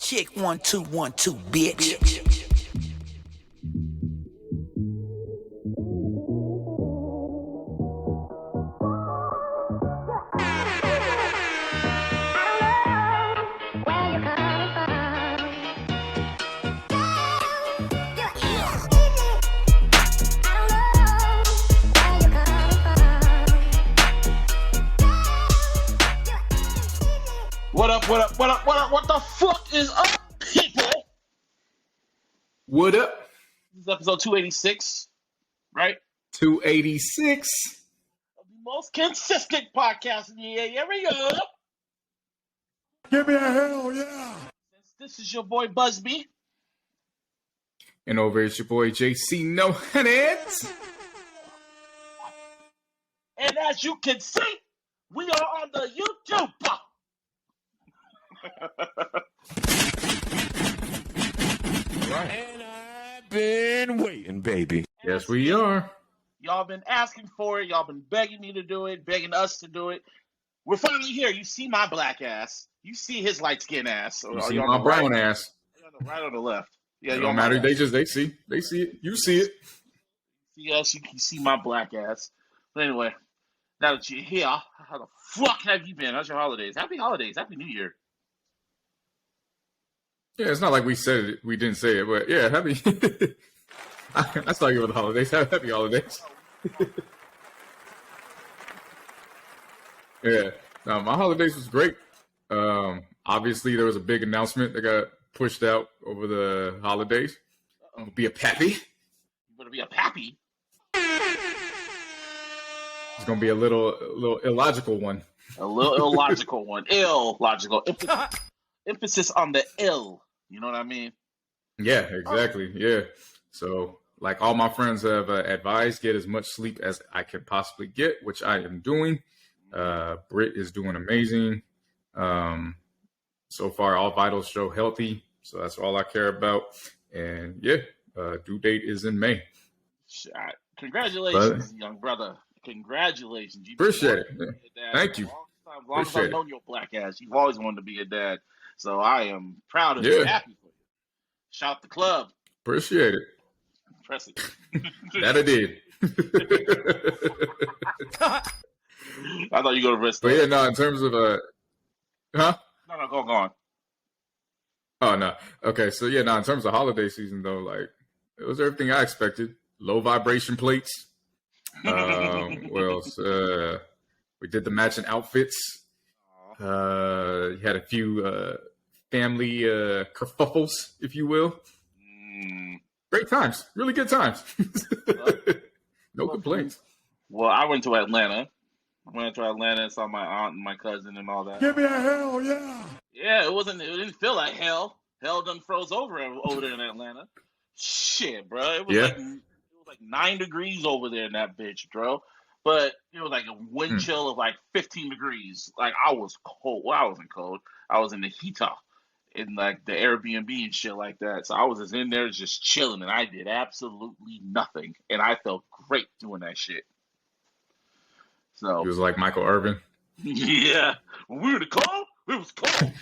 Check 1 2 1 2, bitch. What the fuck is up, people? What up? This is episode 286, right? 286. Of the most consistent podcast in the area. Give me a hell yeah. This is your boy Busby. And over it's your boy J.C. No heads. And as you can see, we are on the YouTube. And I've been waiting, baby. Yes, we are. Y'all been asking for it. Y'all been begging me to do it, begging us to do it. We're finally here. You see my black ass. You see his light skin ass. You see my brown ass. On the right or the left? Yeah, it don't matter. They see it. You see it. See us. You can see my black ass. But anyway, now that you're here, how the fuck have you been? How's your holidays? Happy holidays. Happy New Year. Yeah, it's not like we said it. We didn't say it, but yeah, happy. I saw you with the holidays. Happy holidays. Yeah, no, my holidays was great. Obviously, there was a big announcement that got pushed out over the holidays. I'm gonna be a pappy. You gonna be a pappy? It's gonna be a little illogical one. A little illogical one. Illogical. Emphasis on the ill. You know what I mean? Yeah, exactly. Yeah. So, like all my friends have advised, get as much sleep as I can possibly get, which I am doing. Britt is doing amazing. So far, all vitals show healthy. So that's all I care about. And yeah, due date is in May. Congratulations, young brother. Congratulations. Appreciate it. Thank you. As long as I've known your black ass, you've always wanted to be a dad. So I am proud of you. Happy for you. Shout the club. Appreciate it. Press it. That I did. I thought you were going to rest. But yeah, no, in terms of huh? No, go on. Oh no. Okay, so yeah, no, in terms of holiday season though, like it was everything I expected. Low vibration plates. What else? We did the matching outfits. You had a few family kerfuffles, if you will. Great times. Really good times. No complaints. Well, I went to Atlanta. And saw my aunt and my cousin and all that. Give me a hell yeah. Yeah, it didn't feel like hell. Hell done froze over there in Atlanta. Shit, bro. It was like 9 degrees over there in that bitch, bro. But it was like a wind chill of like 15 degrees. Like I was cold. Well, I wasn't cold. I was in the heater in like the Airbnb and shit like that. So I was just in there just chilling and I did absolutely nothing. And I felt great doing that shit. So it was like Michael Irvin. Yeah. When we were in the cold, it was cold.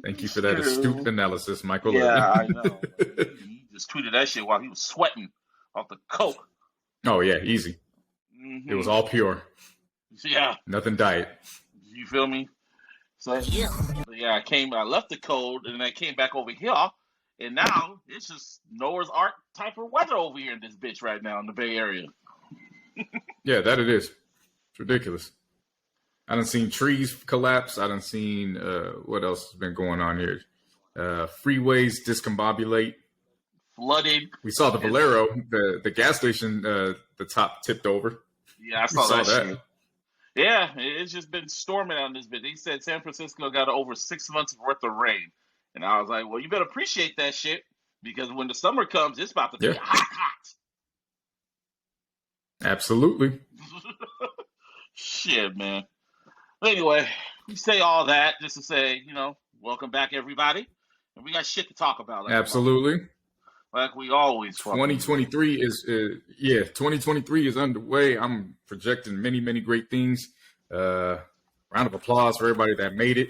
Thank you for that astute analysis, Michael. Yeah, I know. He just tweeted that shit while he was sweating off the coke. Oh yeah, easy. Mm-hmm. It was all pure. Yeah. Nothing diet. You feel me? So yeah, I left the cold and then I came back over here and now it's just Noah's Ark type of weather over here in this bitch right now in the Bay Area. Yeah, that it is. It's ridiculous. I done seen trees collapse. I done seen what else has been going on here? Freeways discombobulate. Flooded. We saw the Valero, the gas station, the top tipped over. Yeah, I saw that shit. Yeah, it's just been storming on this bit. They said San Francisco got over 6 months worth of rain. And I was like, well, you better appreciate that shit because when the summer comes, it's about to be hot. Absolutely. Shit, man. Anyway, we say all that just to say, welcome back, everybody. And we got shit to talk about. Absolutely. Like we always. 2023 is 2023 is underway. I'm projecting many, many great things. Round of applause for everybody that made it.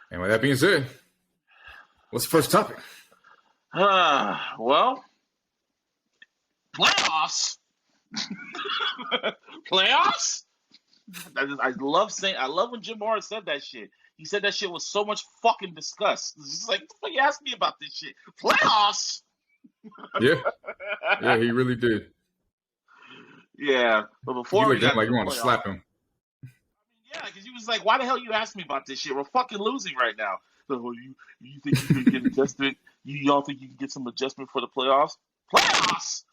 And with that being said, what's the first topic? Well, playoffs. Playoffs. I love when Jim Morris said that shit. He said that shit was so much fucking disgust. It's just like, what the fuck you asked me about this shit? Playoffs. Yeah, he really did. Yeah, but before you we looked got at him like to you the want to playoffs- slap him. Yeah, because he was like, "Why the hell you asked me about this shit? We're fucking losing right now." So you think you can get adjustment? Y'all think you can get some adjustment for the playoffs? Playoffs?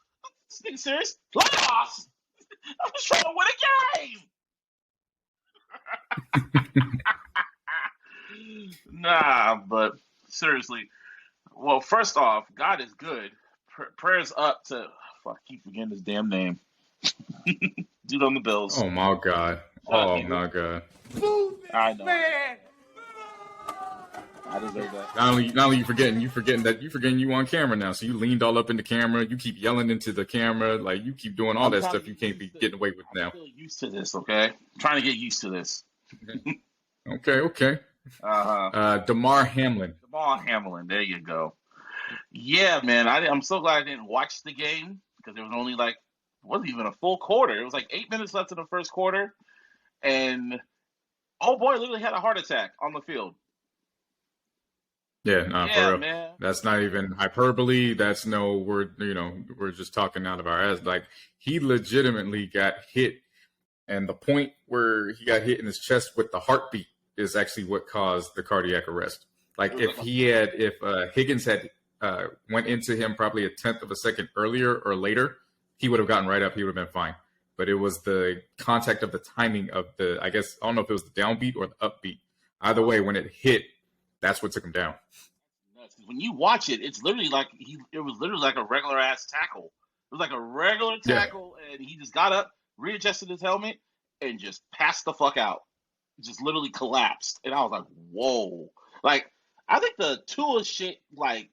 This nigga serious? Playoffs? I'm just trying to win a game. Nah, but seriously. Well, first off, God is good. Prayers up to fuck. I keep forgetting his damn name. Dude on the Bills. Oh my God. Oh my God. I know. Man. I deserve that. Not only you forgetting you on camera now. So you leaned all up in the camera. You keep yelling into the camera. Like you keep doing all that stuff you can't be getting away with now. I'm still used to this, okay? I'm trying to get used to this. Okay. Damar Hamlin. Damar Hamlin. There you go. Yeah, man. I'm so glad I didn't watch the game because there was only wasn't even a full quarter. It was like 8 minutes left in the first quarter, and oh boy, literally had a heart attack on the field. Yeah, for real. Man. That's not even hyperbole. That's we're just talking out of our ass. Like he legitimately got hit, and the point where he got hit in his chest with the heartbeat is actually what caused the cardiac arrest. Like if Higgins had went into him probably a tenth of a second earlier or later, he would have gotten right up. He would have been fine. But it was the contact of the timing of I don't know if it was the downbeat or the upbeat. Either way, when it hit, that's what took him down. When you watch it, it's literally like it was literally like a regular ass tackle. It was like a regular tackle, and he just got up, readjusted his helmet, and just passed the fuck out. Just literally collapsed, and I was like, "Whoa!" Like I think the Tua shit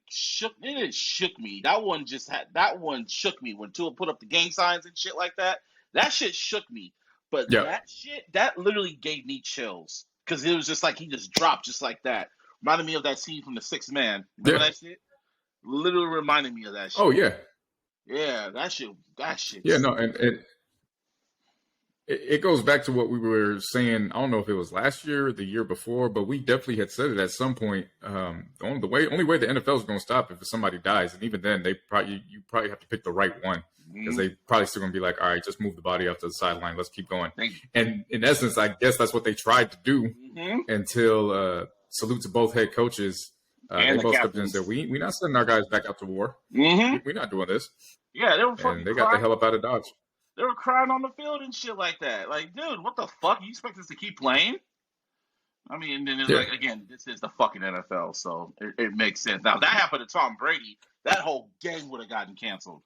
shook me. That one shook me when Tua put up the gang signs and shit like that. That shit shook me. But that literally gave me chills because it was just like he just dropped just like that. Reminded me of that scene from The Sixth Man. Remember that shit? Literally reminded me of that shit. Oh yeah. Yeah, that shit. Yeah, no, and it goes back to what we were saying. I don't know if it was last year or the year before, but we definitely had said it at some point. The only way the NFL is going to stop if somebody dies, and even then, you probably have to pick the right one because they probably still going to be like, all right, just move the body off to the sideline, let's keep going. And in essence, I guess that's what they tried to do until salute to both head coaches. They both stepped in and said, "We're not sending our guys back out to war. We're not doing this." Yeah, they were and they got the hell up out of Dodge. They were crying on the field and shit like that. Like, dude, what the fuck? You expect us to keep playing? I mean, and it's like, again, this is the fucking NFL, so it makes sense. Now, if that happened to Tom Brady, that whole game would have gotten canceled.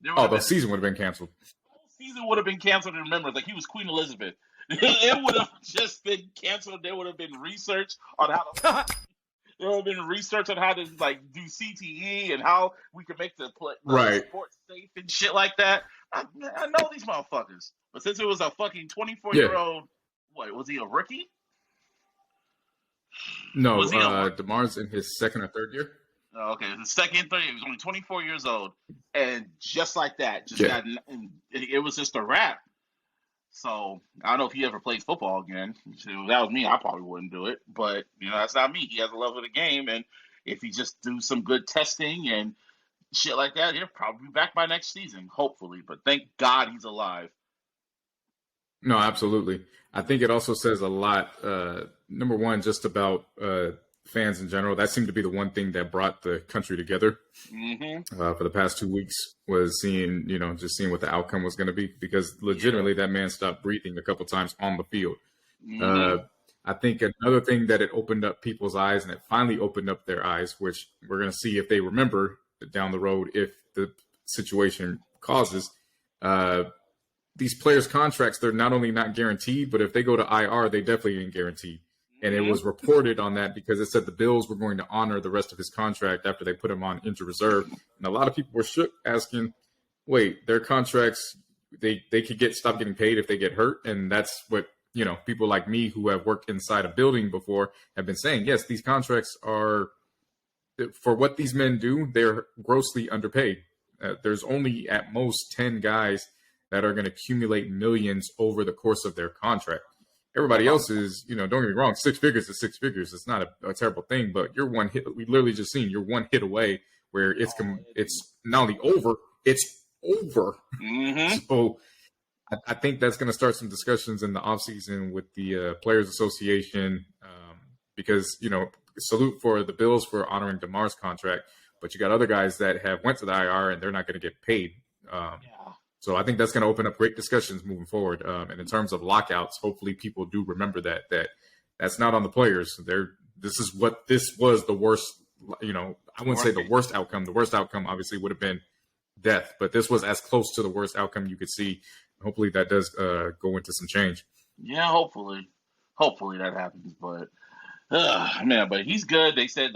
The season would have been canceled. The whole season would have been canceled. And remember, like he was Queen Elizabeth. It would have just been canceled. There would have been research on how to. There would have been research on how to do CTE and how we could make the sport safe and shit like that. I know these motherfuckers, but since it was a fucking 24-year-old, what was he, a rookie? No, Damar's in his second or third year. Oh, okay, the second, third year. He was only 24 years old, and just like that, it was just a wrap. So I don't know if he ever plays football again. If that was me, I probably wouldn't do it. But that's not me. He has a love of the game, and if he just do some good testing and shit like that, he'll probably be back by next season, hopefully. But thank God he's alive. No, absolutely. I think it also says a lot. Number one, just about fans in general. That seemed to be the one thing that brought the country together for the past 2 weeks, was seeing what the outcome was going to be, because legitimately that man stopped breathing a couple times on the field. I think another thing that it opened up people's eyes, and it finally opened up their eyes, which we're going to see if they remember down the road if the situation causes. These players' contracts, they're not only not guaranteed, but if they go to IR, they definitely ain't guaranteed. And it was reported on that because it said the Bills were going to honor the rest of his contract after they put him on injured reserve. And a lot of people were shook, asking, wait, their contracts, they could stop getting paid if they get hurt. And that's what, people like me who have worked inside a building before have been saying. Yes, these contracts are, for what these men do, they're grossly underpaid. There's only at most 10 guys that are going to accumulate millions over the course of their contract. Everybody else is, don't get me wrong, 6 figures is 6 figures. It's not a terrible thing, but you're one hit. We literally just seen you're one hit away where it's not only over, it's over. Mm-hmm. So I think that's going to start some discussions in the offseason with the Players Association because, salute for the Bills for honoring Damar's contract, but you got other guys that have went to the IR and they're not going to get paid. So I think that's going to open up great discussions moving forward. And in terms of lockouts, hopefully people do remember that's not on the players. This was the worst, I wouldn't say the worst outcome. The worst outcome obviously would have been death, but this was as close to the worst outcome you could see. Hopefully that does go into some change. Yeah, hopefully that happens. But but he's good. They said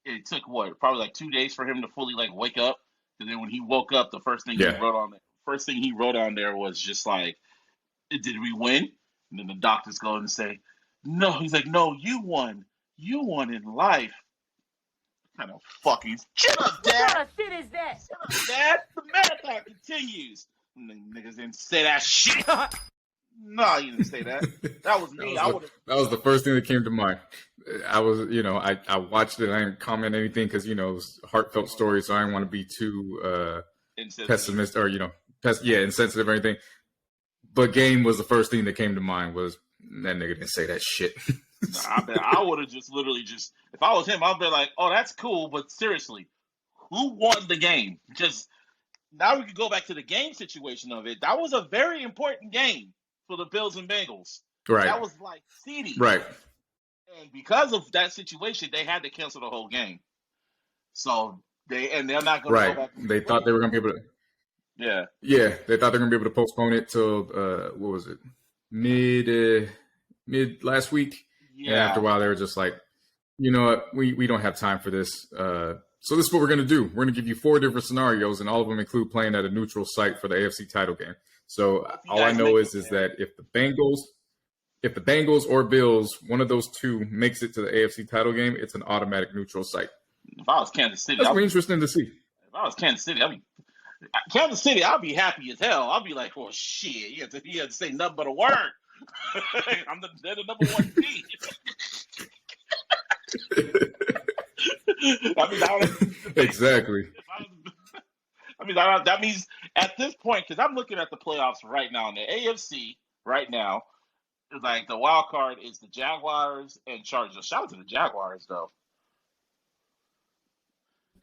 it took probably 2 days for him to fully wake up. And then when he woke up, the first thing he wrote on there was just did we win? And then the doctors go and say, no. He's like, no, you won. You won in life. What kind of fucking shut up, Dad? What kind of shit is that? Shut up, Dad. The marathon continues. And the niggas didn't say that shit. No, you didn't say that. That was me. That was the first thing that came to mind. I was, I watched it. I didn't comment anything because, it was a heartfelt story, so I didn't want to be too pessimist or, insensitive or anything. But game was the first thing that came to mind was that nigga didn't say that shit. I bet I would have just literally if I was him, I'd be like, oh, that's cool, but seriously, who won the game? Just now we could go back to the game situation of it. That was a very important game for the Bills and Bengals. Right. That was seeding. Right. And because of that situation, they had to cancel the whole game. So they're not going to go back. They thought they were going to be able to. Yeah. Yeah, they thought they were going to be able to postpone it till what was it? Mid last week. Yeah. And after a while, they were just like, you know what? We don't have time for this. So this is what we're going to do. We're going to give you 4 different scenarios, and all of them include playing at a neutral site for the AFC title game. So all I know is that if the Bengals or Bills, one of those two makes it to the AFC title game, it's an automatic neutral site. If I was Kansas City, that's interesting to see. If I was Kansas City, I'd be happy as hell. I'd be like, oh shit, you have to say nothing but a word. They're the number 1 seed. Exactly. That means at this point, because I'm looking at the playoffs right now in the AFC right now, the wild card is the Jaguars and Chargers. Shout out to the Jaguars, though.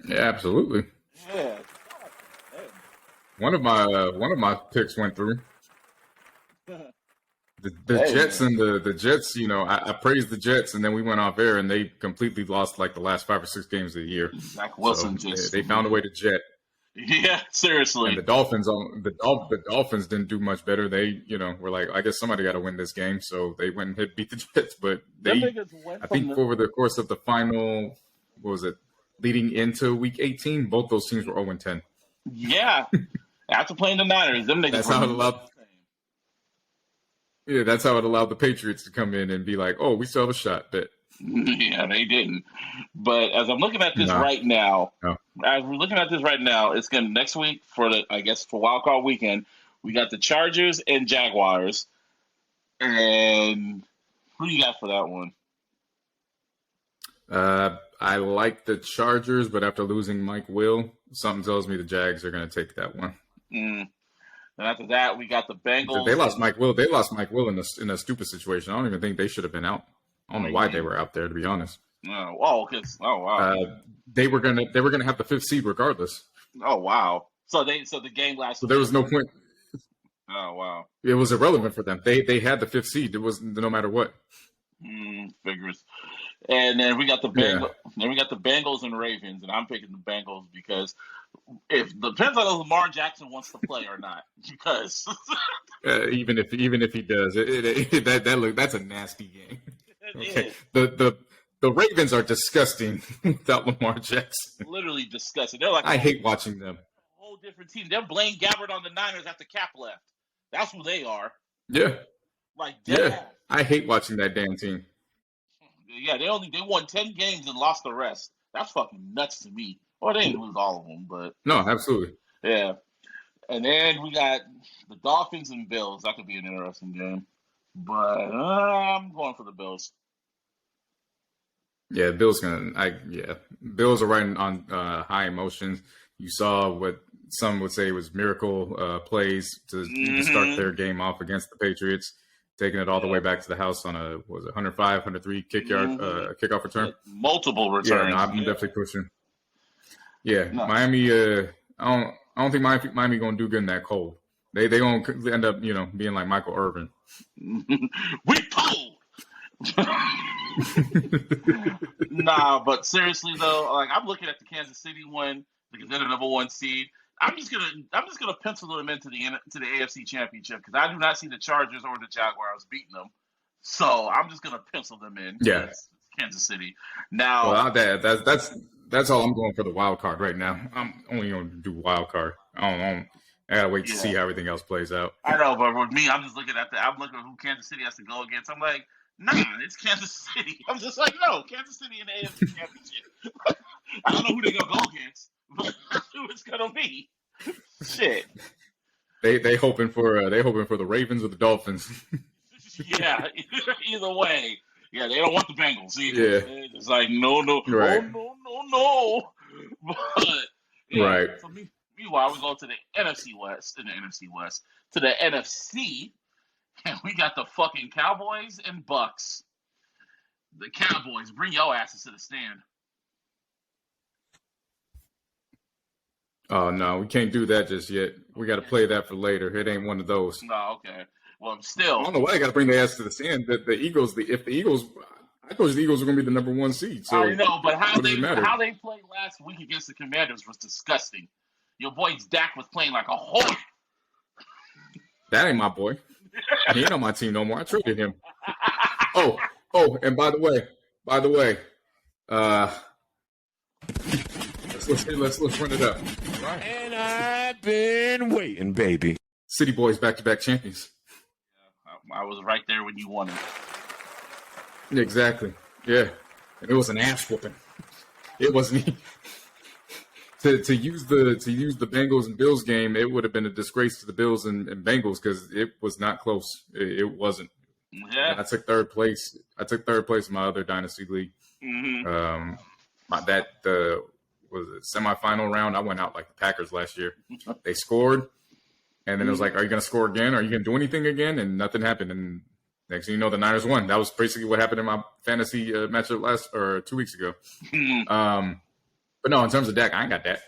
Yeah, absolutely. Yeah. One of my picks went through. The Jets and the Jets, I praised the Jets, and then we went off air, and they completely lost the last 5 or 6 games of the year. Zach Wilson they found a way to jet. Yeah, seriously. And the Dolphins didn't do much better. They, were like, I guess somebody got to win this game, so they went and beat the Jets. But I think over the course of the final, leading into Week 18, both those teams were 0-10. Yeah, after playing the Niners, them niggas. That's how it allowed the Patriots to come in and be like, oh, we still have a shot. But yeah, they didn't. But as I'm looking at this right now, it's going to next week for Wild Card Weekend. We got the Chargers and Jaguars. And who do you got for that one? I like the Chargers, but after losing Mike Will, something tells me the Jags are going to take that one. And after that, we got the Bengals. They lost Mike Will. They lost Mike Will in a stupid situation. I don't even think they should have been out. I don't know why they were out there, to be honest. Oh wow. They were gonna have the 5th seed regardless. Oh wow. So the game lasted. So there was no point. Oh wow. It was irrelevant for them. They had the 5th seed. It was no matter what. Figures. And then we got the Bengals. Then we got the Bengals and Ravens, and I'm picking the Bengals because depends on if Lamar Jackson wants to play or not. Because even if he does, that's a nasty game. Okay. The Ravens are disgusting without Lamar Jackson. Literally disgusting. They're like I hate watching them. A whole different team. They're Blaine Gabbert on the Niners after Cap left. That's who they are. Yeah. Like yeah. I hate watching that damn team. Yeah, they won 10 games and lost the rest. That's fucking nuts to me. Well, they didn't lose all of them, but no, absolutely. Yeah. And then we got the Dolphins and Bills. That could be an interesting game. But I'm going for the Bills. Yeah, Bills are riding on high emotions. You saw what some would say was miracle plays to start their game off against the Patriots, taking it all the way back to the house on a 105, 103 kickoff return. Multiple returns. Yeah, I'm definitely pushing. Yeah, no. Miami. I don't think Miami gonna do good in that cold. They gonna end up being like Michael Irvin. We cold. Nah, but seriously though, like I'm looking at the Kansas City one because they're the number 1 seed. I'm just gonna pencil them into the AFC Championship because I do not see the Chargers or the Jaguars beating them. So I'm just gonna pencil them in. Yeah, Kansas City. Now, well, that's all I'm going for the wild card right now. I'm only going to do wild card. I gotta wait to see how everything else plays out. I know, but with me, I'm just looking at who Kansas City has to go against. I'm like, nah, it's Kansas City. I'm just like, no, Kansas City in the AFC Championship. I don't know who they're gonna go against, but that's who it's gonna be. Shit. They hoping for the Ravens or the Dolphins. Yeah, either way. Yeah, they don't want the Bengals either. Yeah. It's like, no. Right. Oh, no. But, yeah, right. So meanwhile, we go to the NFC West, to the NFC, and we got the fucking Cowboys and Bucks. The Cowboys, bring your asses to the stand. Oh, no, we can't do that just yet. We got to play that for later. It ain't one of those. No, okay. Well, still. I don't know why I got to bring their ass to the stand. I told you the Eagles were going to be the number 1 seed. So I know, but how they played last week against the Commanders was disgusting. Your boy Dak was playing like a horse. That ain't my boy. He ain't on my team no more. I traded him. Oh, and by the way, let's run it up. Right. And I've been waiting, baby. City Boys back-to-back champions. Yeah, I was right there when you won it. Exactly. Yeah, and it was an ass whooping. It wasn't. To use the Bengals and Bills game, it would have been a disgrace to the Bills and Bengals because it was not close. It wasn't. Yeah. And I took third place. In my other dynasty league. Mm-hmm. Was it semifinal round? I went out like the Packers last year. They scored, and then it was like, "Are you going to score again? Are you going to do anything again?" And nothing happened. And next thing you know, the Niners won. That was basically what happened in my fantasy matchup 2 weeks ago. But no, in terms of Dak, I ain't got that.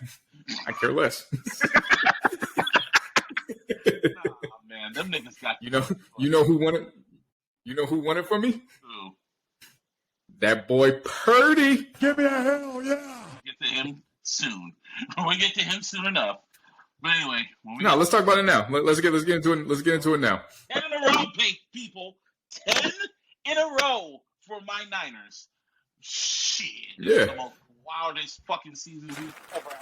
I care less. Nah, man, them niggas got you know who won it? You know who won it for me? Who? That boy Purdy. Give me a hell yeah. Get to him soon. We'll get to him soon enough. But anyway, let's talk about it now. Let's get into it. Let's get into it now. 10 in a row, people. 10 in a row for my Niners. Shit. This is the most wildest fucking season we've ever had.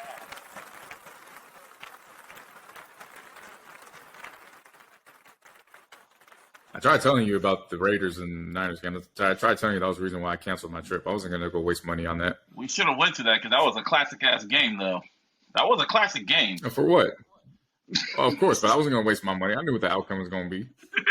I tried telling you about the Raiders and Niners game. I tried telling you that was the reason why I canceled my trip. I wasn't going to go waste money on that. We should have went to that because that was a classic-ass game, though. That was a classic game. For what? Oh, of course, but I wasn't going to waste my money. I knew what the outcome was going to be.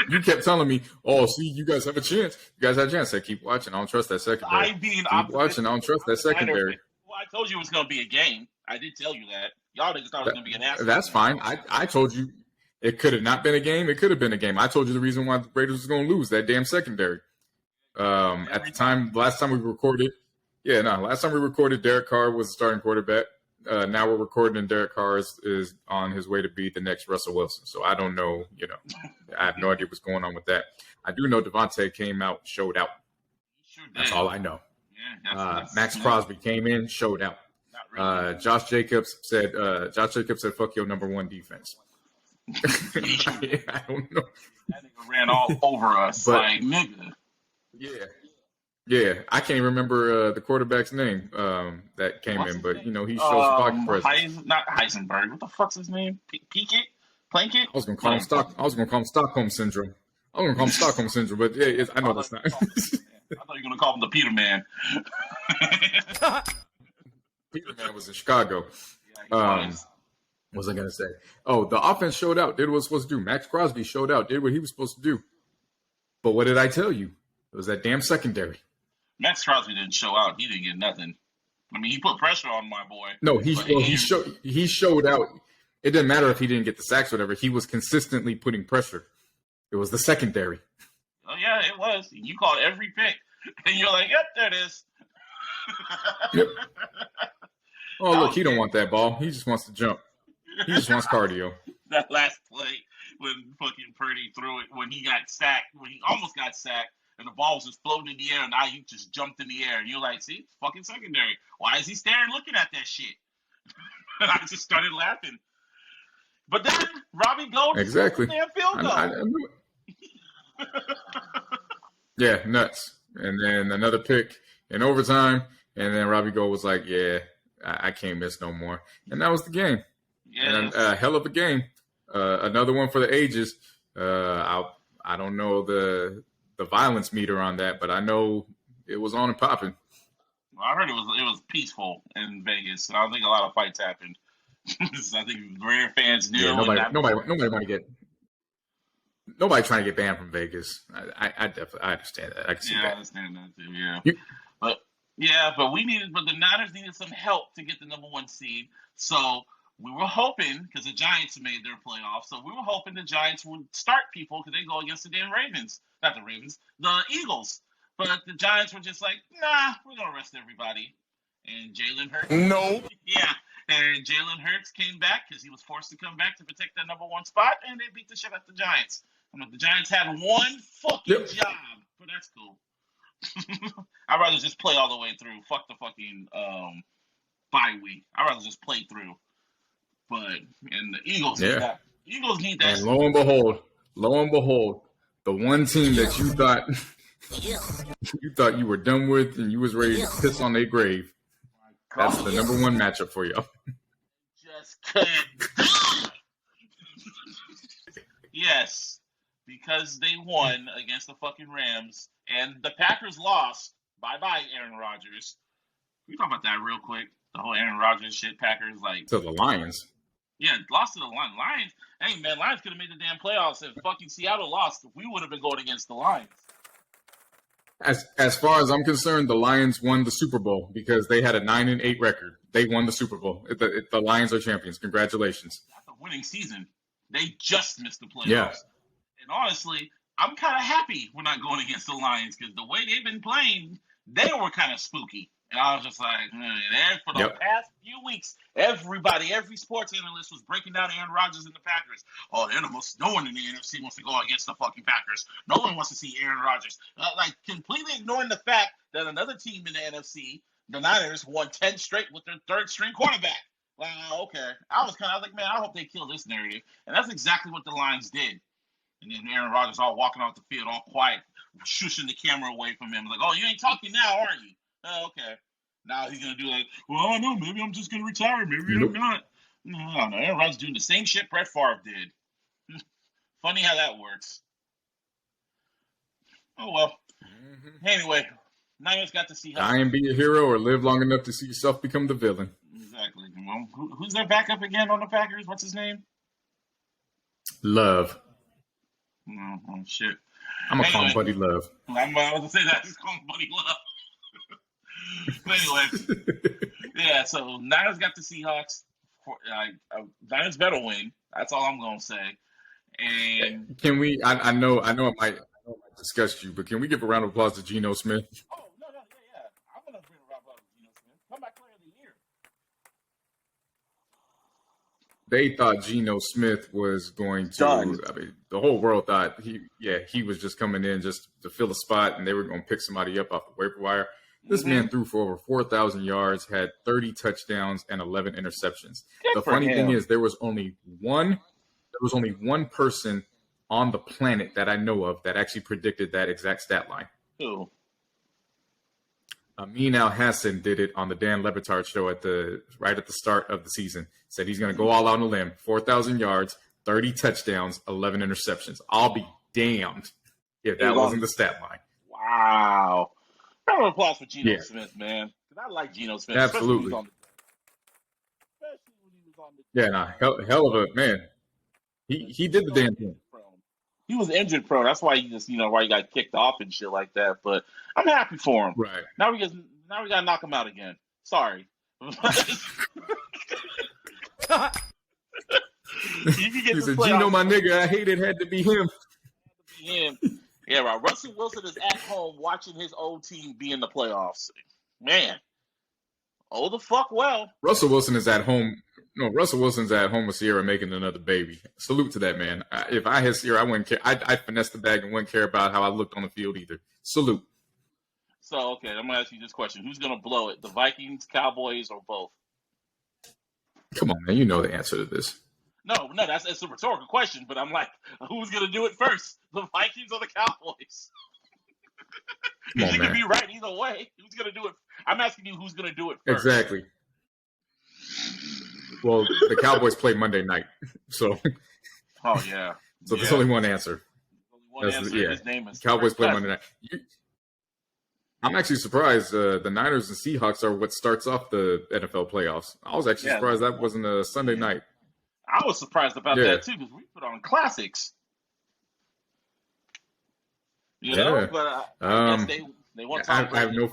You kept telling me, see, you guys have a chance. You guys have a chance. I said, keep watching. I don't trust that secondary. Keep watching. I don't trust that secondary. Well, I told you it was going to be a game. I did tell you that. Y'all niggas thought it was going to be an ass. That's fine. I told you. It could have not been a game. It could have been a game. I told you the reason why the Raiders was going to lose, that damn secondary. At the time, last time we recorded, Derek Carr was the starting quarterback. Now we're recording and Derek Carr is on his way to be the next Russell Wilson. So I don't know, I have no idea what's going on with that. I do know Devontae came out, showed out. Sure did. That's all I know. Yeah, Max Crosby came in, showed out. Really. Josh Jacobs said, fuck your number 1 defense. I don't know. That nigga ran all over us, like nigga. Yeah. Yeah, I can't even remember the quarterback's name that came in, but he shows pocket presence. Not Heisenberg. What the fuck's his name? Pinkett? Plankett? I was gonna call him Stockholm syndrome. I was gonna call him Stockholm syndrome, but yeah, I know that's not. I thought you were gonna call him the Peter Man. Peter Man was in Chicago. Yeah, what was I gonna say? Oh, the offense showed out, did what it was supposed to do. Max Crosby showed out, did what he was supposed to do. But what did I tell you? It was that damn secondary. Max Crosby didn't show out. He didn't get nothing. I mean, he put pressure on my boy. No, he showed out. It didn't matter if he didn't get the sacks or whatever. He was consistently putting pressure. It was the secondary. Oh, yeah, it was. You called every pick. And you're like, yep, there it is. Yep. Oh, look, he don't want that ball. He just wants to jump. He just wants cardio. That last play when fucking Purdy threw it, when he almost got sacked, and the ball was just floating in the air, and Ayuk just jumped in the air. And you're like, see, it's fucking secondary. Why is he staring looking at that shit? And I just started laughing. But then Robbie Gold exactly. Damn field goal. I knew it. Yeah, nuts. And then another pick in overtime, and then Robbie Gold was like, yeah, I can't miss no more. And that was the game. Yeah. And a hell of a game. Another one for the ages. I don't know the violence meter on that, but I know it was on and popping. Well, I heard it was peaceful in Vegas. I don't think a lot of fights happened. I think rare fans knew. Yeah, nobody want to get. Nobody trying to get banned from Vegas. I definitely understand that. I can see that. I understand that too. Yeah, but the Niners needed some help to get the number 1 seed. So we were hoping, because the Giants made their playoffs, so we were hoping the Giants would start people because they go against the damn Ravens. Not the Ravens, the Eagles. But the Giants were just like, nah, we're gonna rest everybody. And Jalen Hurts. No. Yeah. And Jalen Hurts came back because he was forced to come back to protect that number 1 spot, and they beat the shit out the Giants. The Giants had one fucking job, but that's cool. I'd rather just play all the way through. Fuck the fucking bye week. I'd rather just play through. And the Eagles need that. Eagles need that. And lo and behold, the one team that you thought you were done with and you was ready to piss on their grave. That's the number 1 matchup for y'all. Just couldn't. Yes, because they won against the fucking Rams, and the Packers lost. Bye-bye, Aaron Rodgers. We talk about that real quick. The whole Aaron Rodgers shit. Packers to the Lions. Yeah, lost to the Lions. Hey man, Lions could have made the damn playoffs if fucking Seattle lost. We would have been going against the Lions. As far as I'm concerned, the Lions won the Super Bowl because they had a 9-8 record. They won the Super Bowl. The Lions are champions. Congratulations. That's a winning season. They just missed the playoffs. Yeah. And honestly, I'm kind of happy we're not going against the Lions because the way they've been playing, they were kind of spooky. And I was just like, for the past few weeks, every sports analyst was breaking down Aaron Rodgers and the Packers. Oh, no one in the NFC wants to go against the fucking Packers. No one wants to see Aaron Rodgers. Completely ignoring the fact that another team in the NFC, the Niners, won 10 straight with their 3rd-string quarterback. Wow, okay. I was like, man, I hope they kill this narrative. And that's exactly what the Lions did. And then Aaron Rodgers all walking off the field, all quiet, shushing the camera away from him. Like, oh, you ain't talking now, are you? Oh, okay. Now he's going to do like, well, I don't know. Maybe I'm just going to retire. Maybe I'm not. No. Aaron Rodgers doing the same shit Brett Favre did. Funny how that works. Oh, well. Mm-hmm. Anyway, Niners got to see Die and be a hero or live long enough to see yourself become the villain. Exactly. Well, who's their backup again on the Packers? What's his name? Love. Oh, shit. I'm going to call him Buddy Love. I was going to say that. Just call him Buddy Love. But anyway, yeah, so Niners got the Seahawks. Niners better win. That's all I'm going to say. And can we, I know it might disgust you, but can we give a round of applause to Geno Smith? Oh, no, yeah. I'm going to bring a round of applause to Geno Smith. Comeback player of the year. They thought Geno Smith was going to, I mean, the whole world thought he was just coming in just to fill a spot and they were going to pick somebody up off the waiver wire. This man threw for over 4,000 yards, had 30 touchdowns and 11 interceptions. The funny thing is there was only one person on the planet that I know of that actually predicted that exact stat line. Who? Amin Al-Hassan did it on the Dan Le Batard show right at the start of the season. Said he's going to go all out on a limb. 4,000 yards, 30 touchdowns, 11 interceptions. I'll be damned if that wasn't the stat line. Wow. Round of applause for Geno Smith, man. Because I like Geno Smith. Absolutely. Especially when he was on the hell of a man. He did the damn thing. He was injured prone. That's why he just, why he got kicked off and shit like that. But I'm happy for him. Right. Now we got to knock him out again. Sorry. He said, Geno, my nigga, I hate it had to be him. Yeah, right. Russell Wilson is at home watching his old team be in the playoffs. Man. Oh, the fuck well. Russell Wilson is at home. No, Russell Wilson's at home with Sierra making another baby. Salute to that man. If I had Sierra, I wouldn't care. I'd finesse the bag and wouldn't care about how I looked on the field either. Salute. So, okay, I'm going to ask you this question. Who's going to blow it? The Vikings, Cowboys, or both? Come on, man. You know the answer to this. No, it's a rhetorical question, but I'm like, who's going to do it first? The Vikings or the Cowboys? You can be right either way. Who's going to do it? I'm asking you who's going to do it first. Exactly. Well, the Cowboys play Monday night, so. Oh yeah. So there's only one answer. His name is Cowboys play Monday night. I'm actually surprised the Niners and Seahawks are what starts off the NFL playoffs. I was actually surprised that wasn't a Sunday night. I was surprised about that too because we put on classics. But I guess they want Tom Brady. I have no.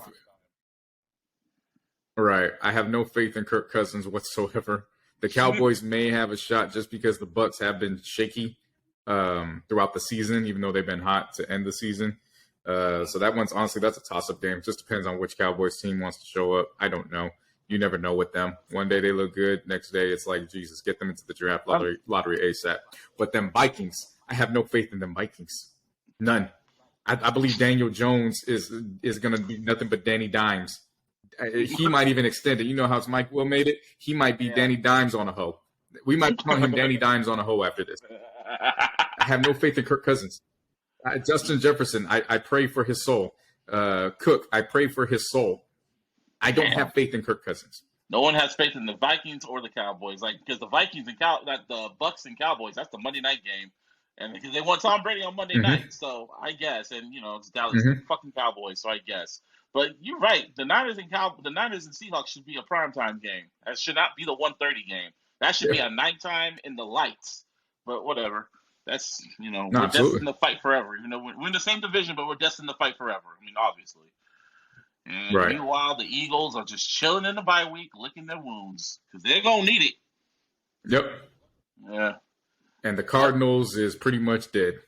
Right, I have no faith in Kirk Cousins whatsoever. The Cowboys may have a shot just because the Bucs have been shaky throughout the season, even though they've been hot to end the season. So that one's honestly, that's a toss-up game. It just depends on which Cowboys team wants to show up. I don't know. You never know with them. One day they look good. Next day it's like, Jesus, get them into the draft lottery ASAP. But them Vikings, I have no faith in them Vikings. None. I believe Daniel Jones is going to be nothing but Danny Dimes. He might even extend it. You know how Mike Will made it? He might be Danny Dimes on a hoe. We might call him Danny Dimes on a hoe after this. I have no faith in Kirk Cousins. Justin Jefferson, I pray for his soul. Cook, I pray for his soul. I don't have faith in Kirk Cousins. No one has faith in the Vikings or the Cowboys, because the Vikings and the Bucs and Cowboys, that's the Monday night game, and because they want Tom Brady on Monday night, so I guess, and it's Dallas fucking Cowboys, so I guess. But you're right, the Niners and Seahawks should be a primetime game. That should not be the 1:30 game. That should be a nighttime in the lights. But whatever. That's we're destined to fight forever. We're in the same division, but we're destined to fight forever. I mean, obviously. And meanwhile, the Eagles are just chilling in the bye week, licking their wounds because they're gonna need it. Yep. Yeah. And the Cardinals is pretty much dead.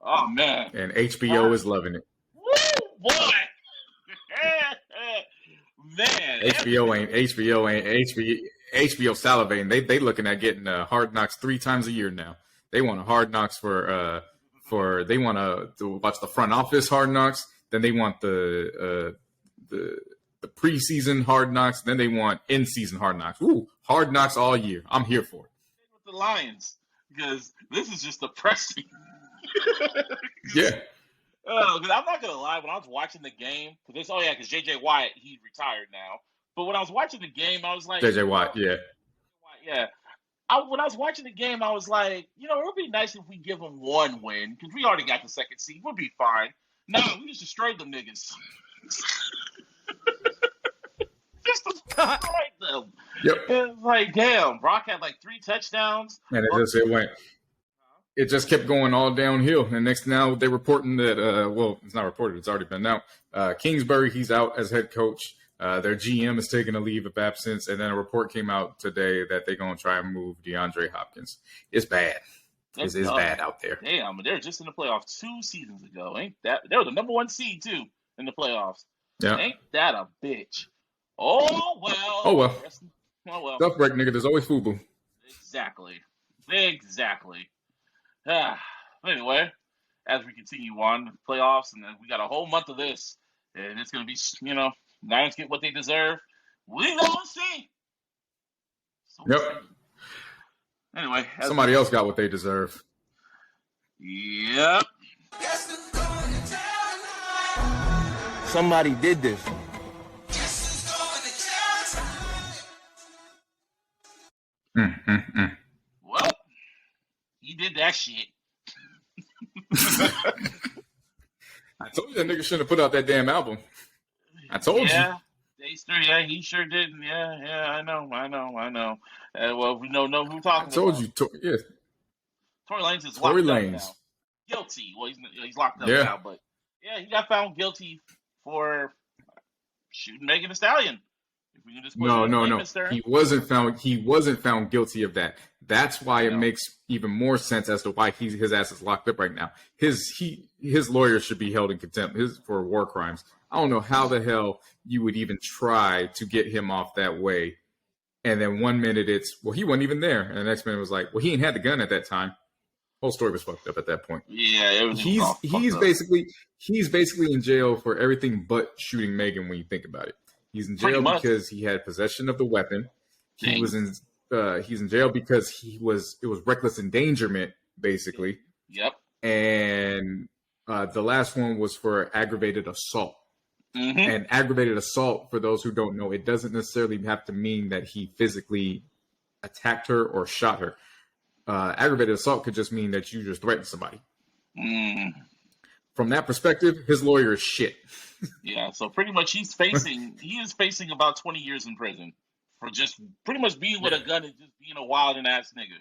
Oh man. And HBO is loving it. Woo, boy. Man. HBO salivating. They looking at getting Hard Knocks 3 times a year now. They want a Hard Knocks for they want to watch the front office Hard Knocks. Then they want the preseason Hard Knocks. Then they want in-season Hard Knocks. Ooh, Hard Knocks all year. I'm here for it. With the Lions, because this is just depressing. Yeah. Because I'm not gonna lie, when I was watching the game, because JJ Watt, he retired now. But when I was watching the game, I was like, JJ Watt, yeah. When I was watching the game, I was like, it would be nice if we give them one win because we already got the second seed. We'll be fine. No, we just destroyed them niggas. Just destroyed them. Yep. It's like, damn, Brock had like 3 touchdowns. And it just kept going all downhill. And next now they're reporting that, it's not reported, it's already been out. Kingsbury, he's out as head coach. Their GM is taking a leave of absence. And then a report came out today that they're going to try and move DeAndre Hopkins. It's bad. It's bad out there. Damn, they're just in the playoffs 2 seasons ago. Ain't that? They were the number 1 seed, too, in the playoffs. Yeah. Ain't that a bitch? Oh, well. Oh, well. Stuff break, nigga. There's always FUBU. Exactly. Anyway, as we continue on the playoffs, and then we got a whole month of this, and it's going to be, Lions get what they deserve. We don't see. Yep. Anyway. Somebody else got what they deserve. Yep. Somebody did this. Well, he did that shit. I told you that nigga shouldn't have put out that damn album. I told you. Yeah, he sure did. Yeah, I know. Well, we know who we're talking I told about. you. Yeah. Tory Lanez is Tory locked Lanez. up now. Guilty. Well, he's locked up Yeah. now, but yeah, he got found guilty for shooting Megan Thee Stallion. If we can just put it in layman's terms. He wasn't found guilty of that. That's why it makes even more sense as to why his ass is locked up right now. His lawyer should be held in contempt for war crimes. I don't know how the hell you would even try to get him off that way. And then 1 minute it's, well, he wasn't even there. And the next minute was like, well, he ain't had the gun at that time. Whole story was fucked up at that point. Yeah, he's basically in jail for everything but shooting Megan when you think about it. He's in jail because he had possession of the weapon. He's in jail because it was reckless endangerment, basically. Yep. And the last one was for aggravated assault. Mm-hmm. And aggravated assault, for those who don't know, it doesn't necessarily have to mean that he physically attacked her or shot her. Aggravated assault could just mean that you just threatened somebody. From that perspective, his lawyer is shit. Yeah, so pretty much he is facing about 20 years in prison for just pretty much being with a gun and just being a wild and ass nigga.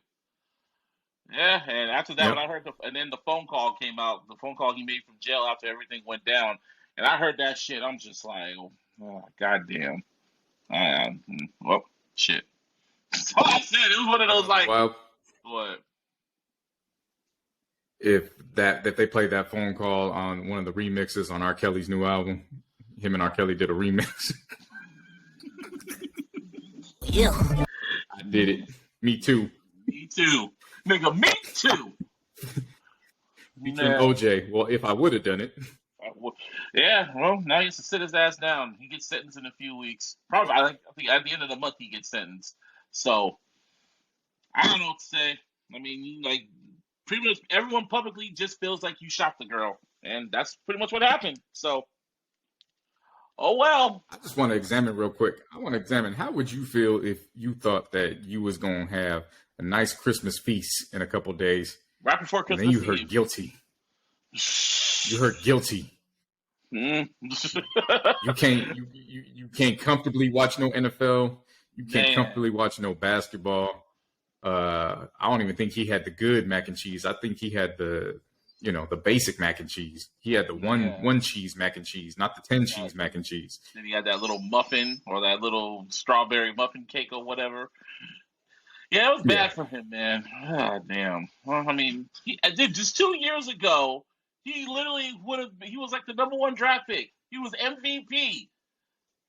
Yeah, and after that, when I heard and then the phone call came out, the phone call he made from jail after everything went down, and I heard that shit, I'm just like, oh goddamn. Well, shit. That's all I said. It was one of those like, what? If they played that phone call on one of the remixes on R. Kelly's new album, him and R. Kelly did a remix. Yeah. I did it. Me too. Me too. Nigga, me too. Between OJ. Well, if I would have done it. Yeah, well, now he has to sit his ass down. He gets sentenced in a few weeks. Probably, I think at the end of the month he gets sentenced. So, I don't know what to say. I mean, like, pretty much everyone publicly just feels like you shot the girl. And that's pretty much what happened. So, oh well. I just want to examine real quick. I want to examine, how would you feel if you thought that you was going to have a nice Christmas feast in a couple days. Right before Christmas and then you heard guilty. You heard guilty. You can't comfortably watch no NFL. You can't comfortably watch no basketball. I don't even think he had the good mac and cheese. I think he had the basic mac and cheese. He had the one cheese mac and cheese, not the 10 cheese mac and cheese. Then he had that little muffin or that little strawberry muffin cake or whatever. Yeah, it was bad for him, man. God damn. Well, I mean, just 2 years ago, he literally he was like the number one draft pick. He was MVP.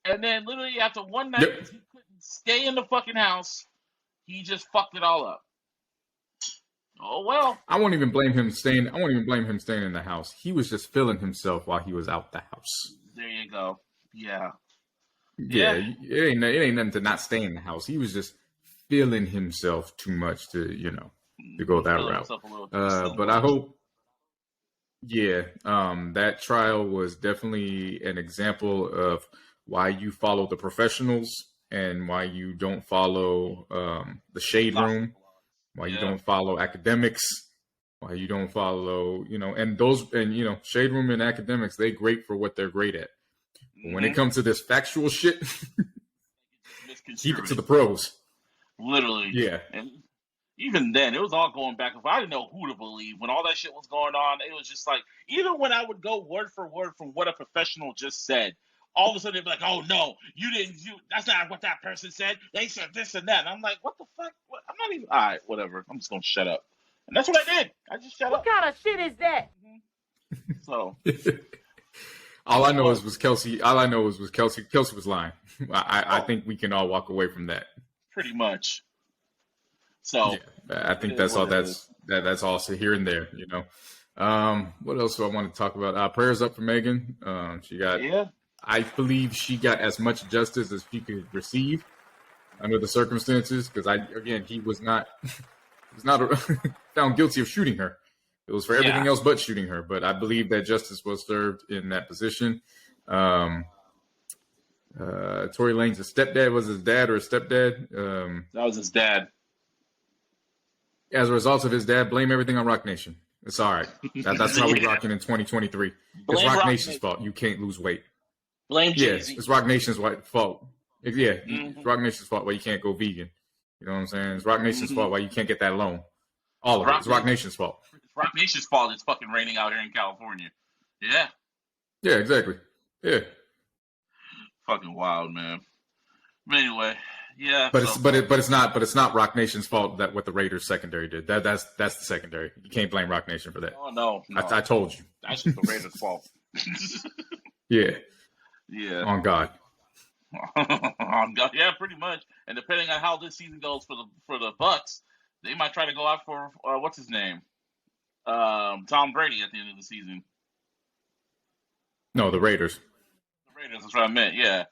And then literally after one night, because he couldn't stay in the fucking house, he just fucked it all up. Oh, well. I won't even blame him staying in the house. He was just feeling himself while he was out the house. There you go. Yeah. Yeah. It ain't nothing to not stay in the house. He was just feeling himself too much to go that route. But I hope, that trial was definitely an example of why you follow the professionals and why you don't follow the shade room, why you don't follow academics, why you don't follow, and shade room and academics, they great for what they're great at. But when it comes to this factual shit, keep it to the pros. Literally. Yeah. And even then, it was all going back and forth. I didn't know who to believe. When all that shit was going on, it was just like, even when I would go word for word from what a professional just said, all of a sudden they'd be like, oh, no, that's not what that person said. They said this and that. And I'm like, what the fuck? I'm not even, all right, whatever. I'm just going to shut up. And that's what I did. I just shut up. What kind of shit is that? So. All I know was Kelsey. All I know was Kelsey. Kelsey was lying. I think we can all walk away from that. Pretty much. So I think that's all. That's all. So here and there, What else do I want to talk about? Prayers up for Megan. She got. Yeah. I believe she got as much justice as she could receive under the circumstances. Because he was not found guilty of shooting her. It was for everything else but shooting her. But I believe that justice was served in that position. Tory Lanez's stepdad, was his dad or his stepdad? That was his dad. as a result of his dad, blame everything on Rock Nation. It's all right. That's how we rocking in 2023. It's Rock Nation's fault. You can't lose weight. Blame Yes, Jay-Z. it's Rock Nation's fault. It's Rock Nation's fault why you can't go vegan. You know what I'm saying? It's Rock Nation's fault why you can't get that loan. All of it. It's Rock Nation's fault. It's Rock Nation's fault it's fucking raining out here in California. Yeah. Yeah, exactly. Yeah. Fucking wild, man. But anyway, yeah. But it's not Rock Nation's fault that what the Raiders secondary did. That's the secondary. You can't blame Rock Nation for that. Oh no. I told you. That's just the Raiders' fault. Yeah. Yeah. On God. Yeah, pretty much. And depending on how this season goes for the Bucks, they might try to go out for what's his name, Tom Brady at the end of the season. No, the Raiders. The Raiders. That's what I meant. Yeah.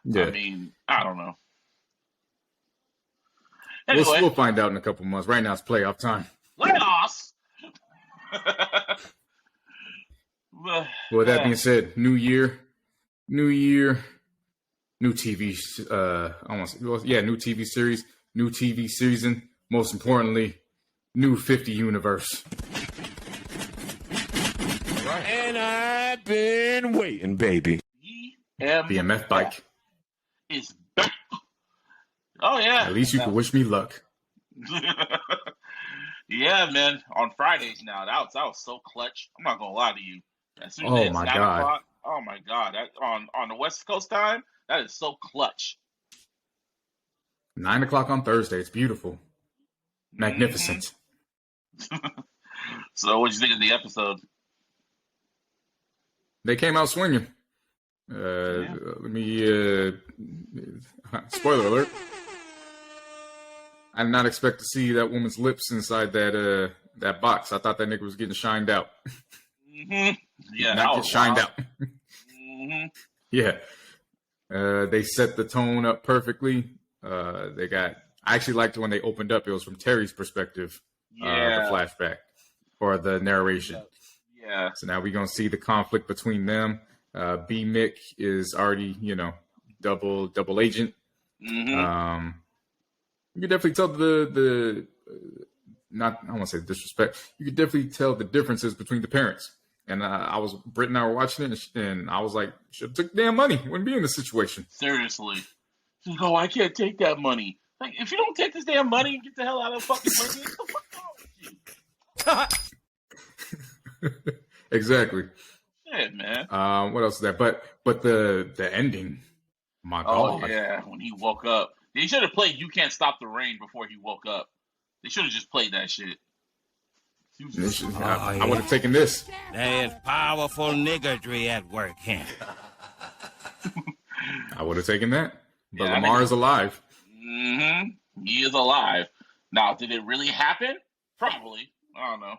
Yeah. I mean, I don't know. Anyway, We'll find out in a couple months. Right now, it's playoff time. Playoffs. Well, that being said, new year, new TV. New TV series, new TV season. Most importantly, new 50 universe. And I've been waiting, baby. BMF bike is back. Oh yeah. At least you can wish me luck. Yeah, man. On Fridays now, that was so clutch. I'm not gonna lie to you. As soon as Oh it's my 9 God. o'clock, oh my God. That, on the West Coast time, that is so clutch. 9 o'clock on Thursday. It's beautiful, magnificent. So, what'd you think of the episode? They came out swinging. Let me spoiler alert. I did not expect to see that woman's lips inside that box. I thought that nigga was getting shined out. Mm-hmm. Yeah, not get shined out. Mm-hmm. Yeah. They set the tone up perfectly. I actually liked when they opened up. It was from Terry's perspective, the flashback or the narration. Yeah. So now we're gonna see the conflict between them. B Mick is already, double agent. Mm-hmm. You can definitely tell I won't say disrespect. You could definitely tell the differences between the parents. And Britt and I were watching it, and I was like, should have took the damn money. Wouldn't be in this situation. Seriously. She's like, oh, I can't take that money. Like, if you don't take this damn money and get the hell out of fucking money, what the fuck wrong with you? Exactly. Shit, man. What else is there? But the ending, my God. Oh, yeah, when he woke up. They should have played You Can't Stop the Rain before he woke up. They should have just played that shit. I would have taken this. There's powerful niggardry at work here. I would have taken that. But Yeah, Lamar is alive. Mm-hmm. He is alive. Now, did it really happen? Probably. I don't know.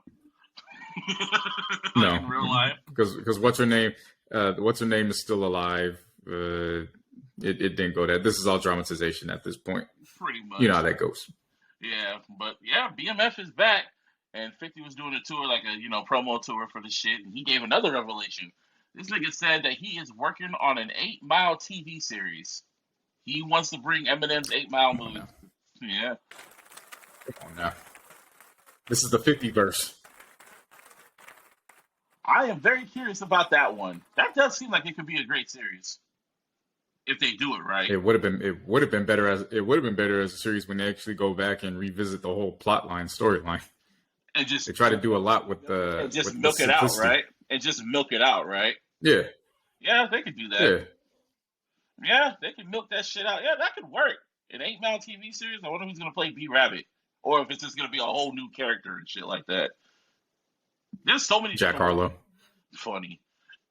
No. In real life. Because what's her name? What's her name is still alive. It didn't go there. This is all dramatization at this point. Pretty much. You know how that goes. Yeah, but yeah, BMF is back, and 50 was doing a tour, like a promo tour for the shit, and he gave another revelation. This nigga said that he is working on an 8 Mile TV series. He wants to bring Eminem's 8 Mile movie. Yeah. Come on now. This is the 50 verse. I am very curious about that one. That does seem like it could be a great series if they do it right. It would have been better as a series when they actually go back and revisit the whole plot line, storyline. And just they try to do a lot with the and just with milk the it out, simplicity. right? And just milk it out, right? Yeah. Yeah, they could do that. Yeah. Yeah, they could milk that shit out. Yeah, that could work. An 8 Mile TV series. I wonder who's gonna play B Rabbit, or if it's just gonna be a whole new character and shit like that. There's so many Jack Harlow. Funny.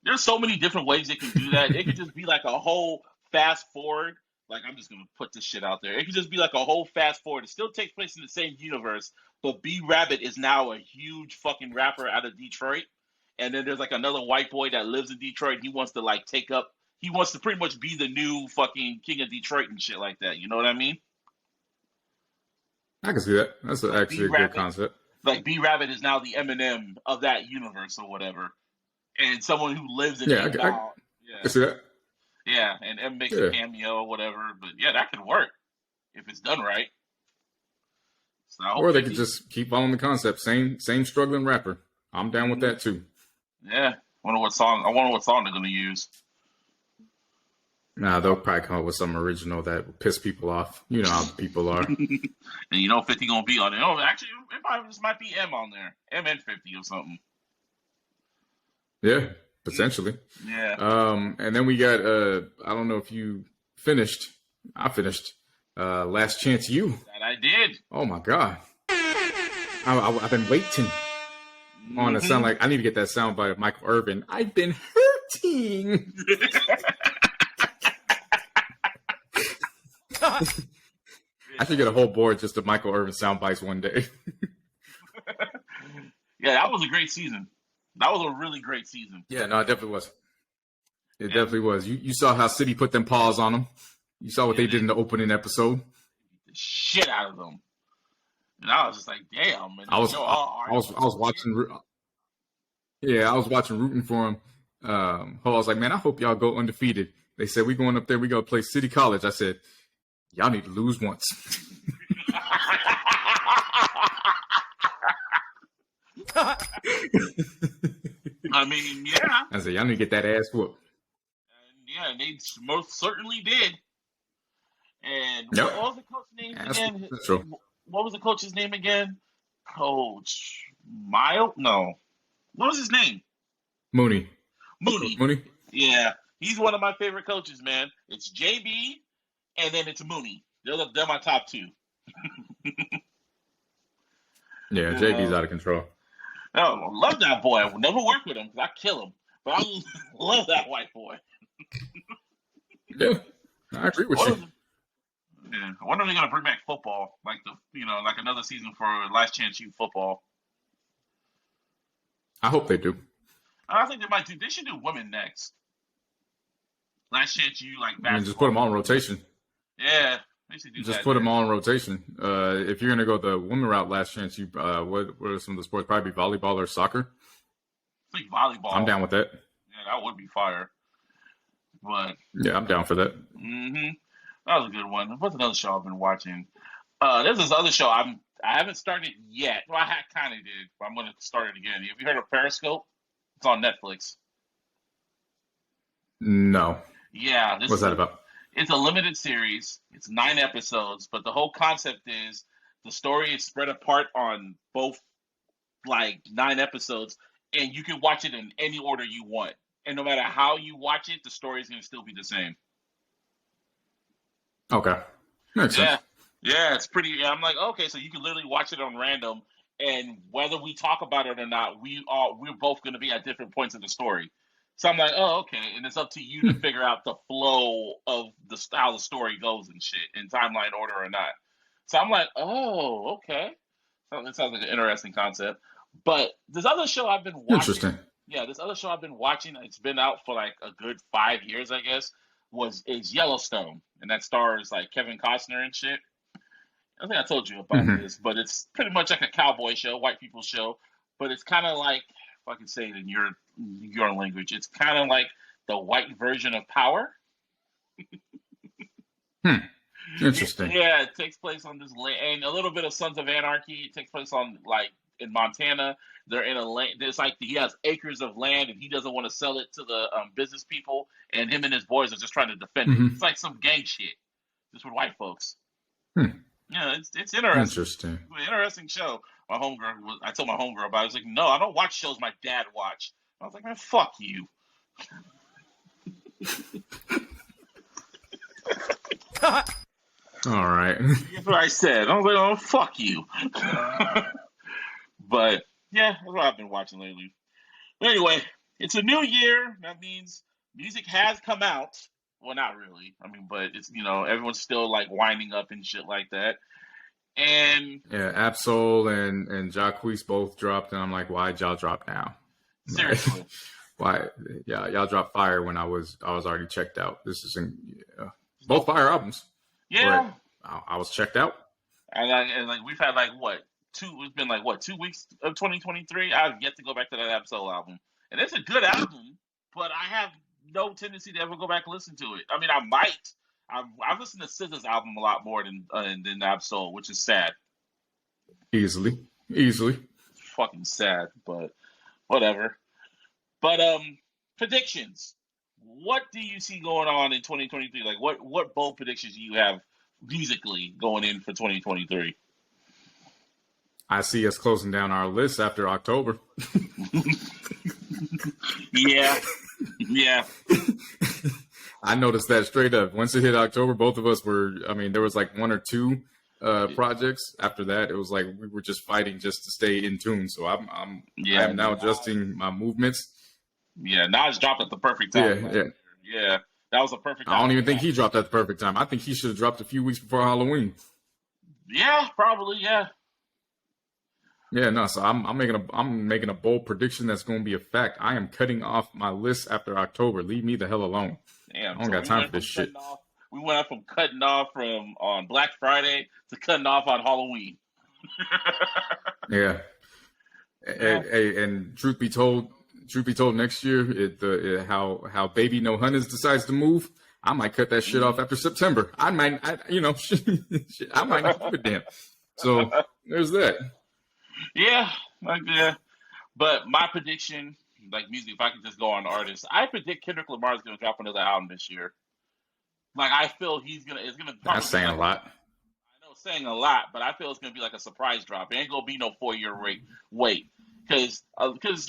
There's so many different ways they can do that. It could just be like a whole fast forward. Like, I'm just gonna put this shit out there. It could just be like a whole fast forward. It still takes place in the same universe, but B Rabbit is now a huge fucking rapper out of Detroit. And then there's like another white boy that lives in Detroit. He wants to pretty much be the new fucking king of Detroit and shit like that. You know what I mean? I can see that. That's actually a good concept. Like, B Rabbit is now the Eminem of that universe or whatever. And someone who lives in I see that. Yeah, and M makes a cameo or whatever. But yeah, that could work if it's done right. So I hope Or they 50... could just keep following the concept. Same struggling rapper. I'm down with that too. Yeah. I wonder what song they're gonna use. Nah, they'll probably come up with some original that will piss people off. You know how people are. And you know 50 gonna be on there. Oh, actually, it probably just might be M on there. M and 50 or something. Yeah, potentially. Yeah. And then we got I don't know if you finished. I finished. Last Chance U. That I did. Oh my God. I've been waiting on a sound like I need to get that sound by Michael Irvin. I've been hurting. I should get a whole board just of Michael Irvin sound bites one day. Yeah, that was a great season. That was a really great season. Yeah, no, it definitely was. It definitely was. You saw how City put them paws on him. You saw what they did in the opening episode. The shit out of them. And I was just like, damn. And I was watching. Yeah, I was watching, rooting for him. I was like, man, I hope y'all go undefeated. They said, we going up there, we going to play City College. I said, y'all need to lose once. I mean, yeah. I said, y'all need to get that ass whooped. And yeah, they most certainly did. And Yep. what was the coach's name again? That's true. What was the coach's name again? Coach Miles? No. What was his name? Mooney. Mooney. Yeah. He's one of my favorite coaches, man. It's JB, and then it's Mooney. They're my top two. Yeah, JB's out of control. Oh, I love that boy. I will never work with him because I kill him. But I love that white boy. Yeah, I agree with you. Yeah, I wonder if they're gonna bring back football, like another season for Last Chance U football. I hope they do. I think they might do. They should do women next. Last Chance U, like basketball. I mean, just put them on rotation. Yeah, they should do just that. Put them on rotation. If you're gonna go the women route, Last Chance U, what are some of the sports? Probably volleyball or soccer. I think volleyball. I'm down with that. Yeah, that would be fire. But yeah, I'm down for that. That was a good one. What's another show I've been watching? There's this other show I haven't started yet. Well, I kind of did, but I'm going to start it again. Have you heard of Periscope? It's on Netflix. No. Yeah. What's that about? It's a limited series. It's 9 episodes, but the whole concept is the story is spread apart on both, like, 9 episodes, and you can watch it in any order you want. And no matter how you watch it, the story is going to still be the same. Okay. Makes sense. Yeah, it's pretty. I'm like, okay, so you can literally watch it on random, and whether we talk about it or not, we're both going to be at different points in the story. So I'm like, oh, okay, and it's up to you to figure out the flow of how the story goes and shit, in timeline order or not. So I'm like, oh, okay. So it sounds like an interesting concept. But this other show I've been watching. Interesting. Yeah, this other show I've been watching. It's been out for like a good 5 years, I guess. Is Yellowstone, and that stars like Kevin Costner and shit. I think I told you about this, but it's pretty much like a cowboy show, white people show. But it's kind of like, if I can say it in your language, it's kind of like the white version of Power. Interesting. Yeah, it takes place on this land, and a little bit of Sons of Anarchy. It takes place on like in Montana. They're in a land. There's like he has acres of land, and he doesn't want to sell it to the business people. And him and his boys are just trying to defend it. It's like some gang shit, just with white folks. Yeah, it's interesting. Interesting show. I told my homegirl about it. I was like, no, I don't watch shows my dad watched. I was like, man, fuck you. All right. That's what I said. I was like, oh, fuck you. But yeah, that's what I've been watching lately. But anyway, it's a new year. That means music has come out. Well, not really. I mean, but it's, everyone's still like winding up and shit like that. And yeah, Absol and Jacquees both dropped, and I'm like, why'd y'all drop now? Seriously. Why? Yeah, y'all dropped fire when I was already checked out. This is both fire albums. Yeah. I was checked out. And we've had it's been 2 weeks of 2023. I've yet to go back to that Absol album. And it's a good album, but I have no tendency to ever go back and listen to it. I mean, I might. I've listened to SZA's album a lot more than Absol, which is sad. Easily. Fucking sad, but whatever. But predictions. What do you see going on in 2023? Like, what bold predictions do you have musically going in for 2023? I see us closing down our list after October. Yeah. I noticed that straight up. Once it hit October, both of us were, I mean, there was like one or two projects. After that, it was like we were just fighting just to stay in tune. So I'm now adjusting my movements. Yeah, Nas dropped at the perfect time. Yeah. That was a perfect time. I don't even think he dropped at the perfect time. I think he should have dropped a few weeks before Halloween. Yeah, probably, yeah. Yeah, no, so I'm making a bold prediction that's going to be a fact. I am cutting off my list after October. Leave me the hell alone. Damn, I don't got time for this shit. We went from cutting off on Black Friday to cutting off on Halloween. Yeah. And truth be told, next year, how Baby No Hunters decides to move, I might cut that shit off after September. I might not give a damn. So there's that. Yeah, but my prediction, like music, if I could just go on artists, I predict Kendrick Lamar is going to drop another album this year. Like, I feel it's going to. That's saying a lot. I know, saying a lot, but I feel it's going to be like a surprise drop. It ain't going to be no 4-year wait. Because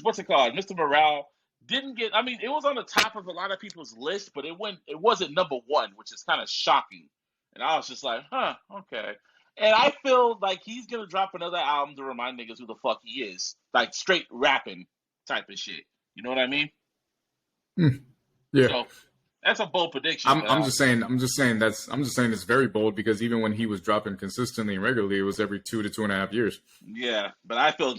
what's it called? Mr. Morale didn't get. I mean, it was on the top of a lot of people's list, but it wasn't number one, which is kind of shocking. And I was just like, okay. And I feel like he's going to drop another album to remind niggas who the fuck he is. Like, straight rapping type of shit. You know what I mean? Yeah. So, that's a bold prediction. I'm just saying it's very bold because even when he was dropping consistently and regularly, it was every 2 to 2.5 years. Yeah, but I feel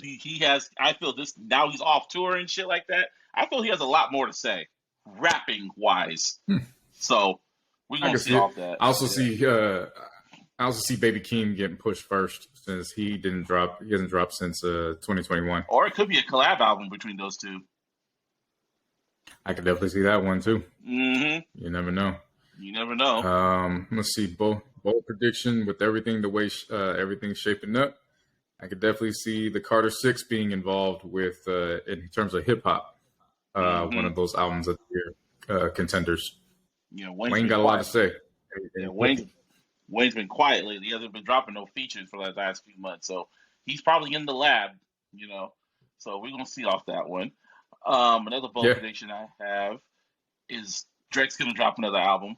now he's off tour and shit like that. I feel he has a lot more to say, rapping wise. So, we're going to see all that. I also see Baby Keem getting pushed first since he hasn't dropped since 2021. Or it could be a collab album between those two. I could definitely see that one too. Mm-hmm. You never know. Let's see, bold prediction with everything the way everything's shaping up. I could definitely see the Carter 6 being involved with in terms of hip hop. One of those albums of the year contenders. Yeah, Wayne got a lot to say. Yeah, Wayne's been quiet lately. He hasn't been dropping no features for the last few months. So he's probably in the lab, So we're going to see off that one. Another bold prediction I have is Drake's going to drop another album.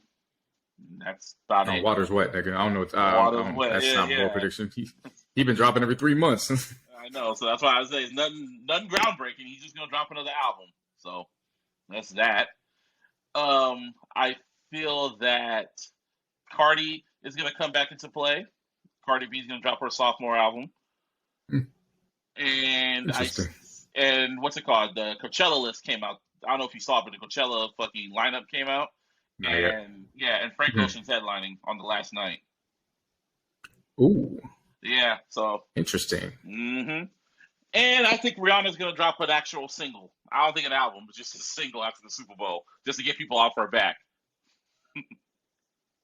That's about it. Water's wet, nigga. I don't know. That's not a bold prediction. He's been dropping every 3 months. I know. So that's why I say it's nothing groundbreaking. He's just going to drop another album. So that's that. I feel that Cardi is going to come back into play. Cardi B is going to drop her sophomore album. And what's it called? The Coachella list came out. I don't know if you saw it, but the Coachella fucking lineup came out. And Frank Ocean's headlining on the last night. Ooh. Yeah, so. Interesting. Mm-hmm. And I think Rihanna's going to drop an actual single. I don't think an album, but just a single after the Super Bowl, just to get people off her back.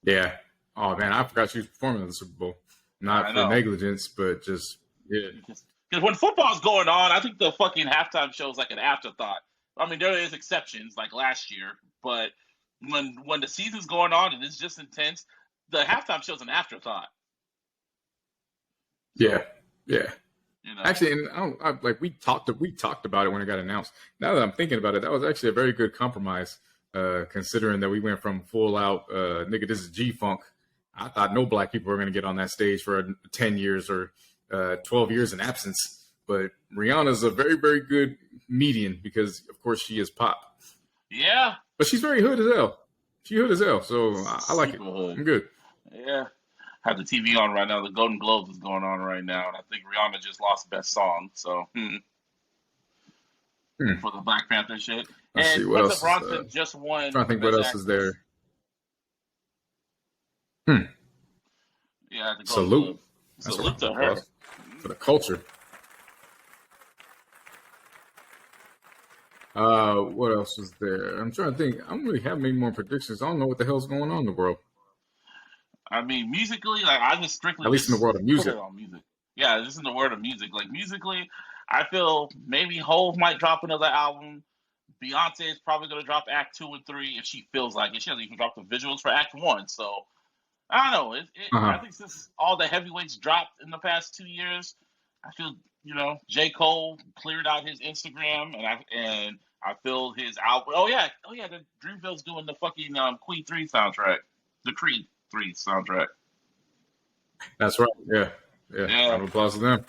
Yeah. Oh, man, I forgot she was performing at the Super Bowl. Not for negligence, but just, yeah. Because when football's going on, I think the fucking halftime show is like an afterthought. I mean, there is exceptions, like last year, but when the season's going on and it's just intense, the halftime show's an afterthought. Yeah. Actually, and we talked about it when it got announced. Now that I'm thinking about it, that was actually a very good compromise, considering that we went from full out, nigga, this is G-Funk. I thought no black people were going to get on that stage for 10 years or 12 years in absence. But Rihanna's a very, very good median because, of course, she is pop. Yeah. But she's very hood as hell. She hood as hell, so I like it. Hood. I'm good. Yeah. I have the TV on right now. The Golden Globes is going on right now, and I think Rihanna just lost Best Song. So, for the Black Panther shit. Let's see what else. Bronson just won. I'm trying to think what else is there. Yeah, salute. Salute to her. For the culture. What else was there? I'm trying to think. I don't really have many more predictions. I don't know what the hell's going on in the world. I mean, musically, like I just strictly at least in the world of music. On music. Yeah, just in the word of music. Like musically, I feel maybe Hove might drop another album. Beyonce is probably gonna drop Act 2 and 3 if she feels like it. She hasn't even dropped the visuals for Act 1, so I don't know. I think since all the heavyweights dropped in the past 2 years, I feel J. Cole cleared out his Instagram, and I feel his album. Oh yeah, the Dreamville's doing the fucking Queen 3 soundtrack, the Creed 3 soundtrack. That's right. Yeah. Round of applause to them.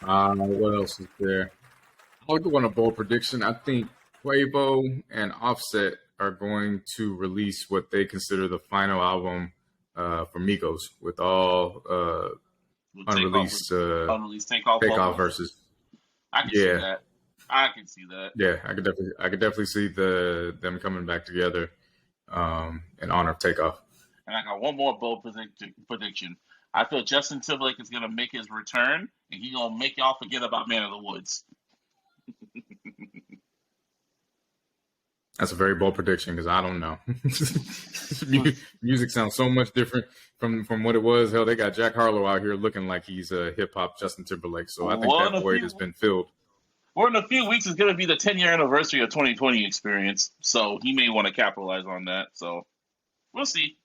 What else is there? I'll go on a bold prediction. I think Quavo and Offset are going to release what they consider the final album for Migos with all unreleased takeoff verses. I can see that. I can see that. Yeah, I could definitely see them coming back together in honor of Takeoff. And I got one more bold prediction. I feel Justin Timberlake is gonna make his return, and he's gonna make y'all forget about Man of the Woods. That's a very bold prediction because I don't know. Music sounds so much different from what it was. Hell, they got Jack Harlow out here looking like he's a hip hop Justin Timberlake. So I think that void has been filled. Or in a few weeks, it's going to be the 10-year anniversary of 2020 Experience. So he may want to capitalize on that. So we'll see.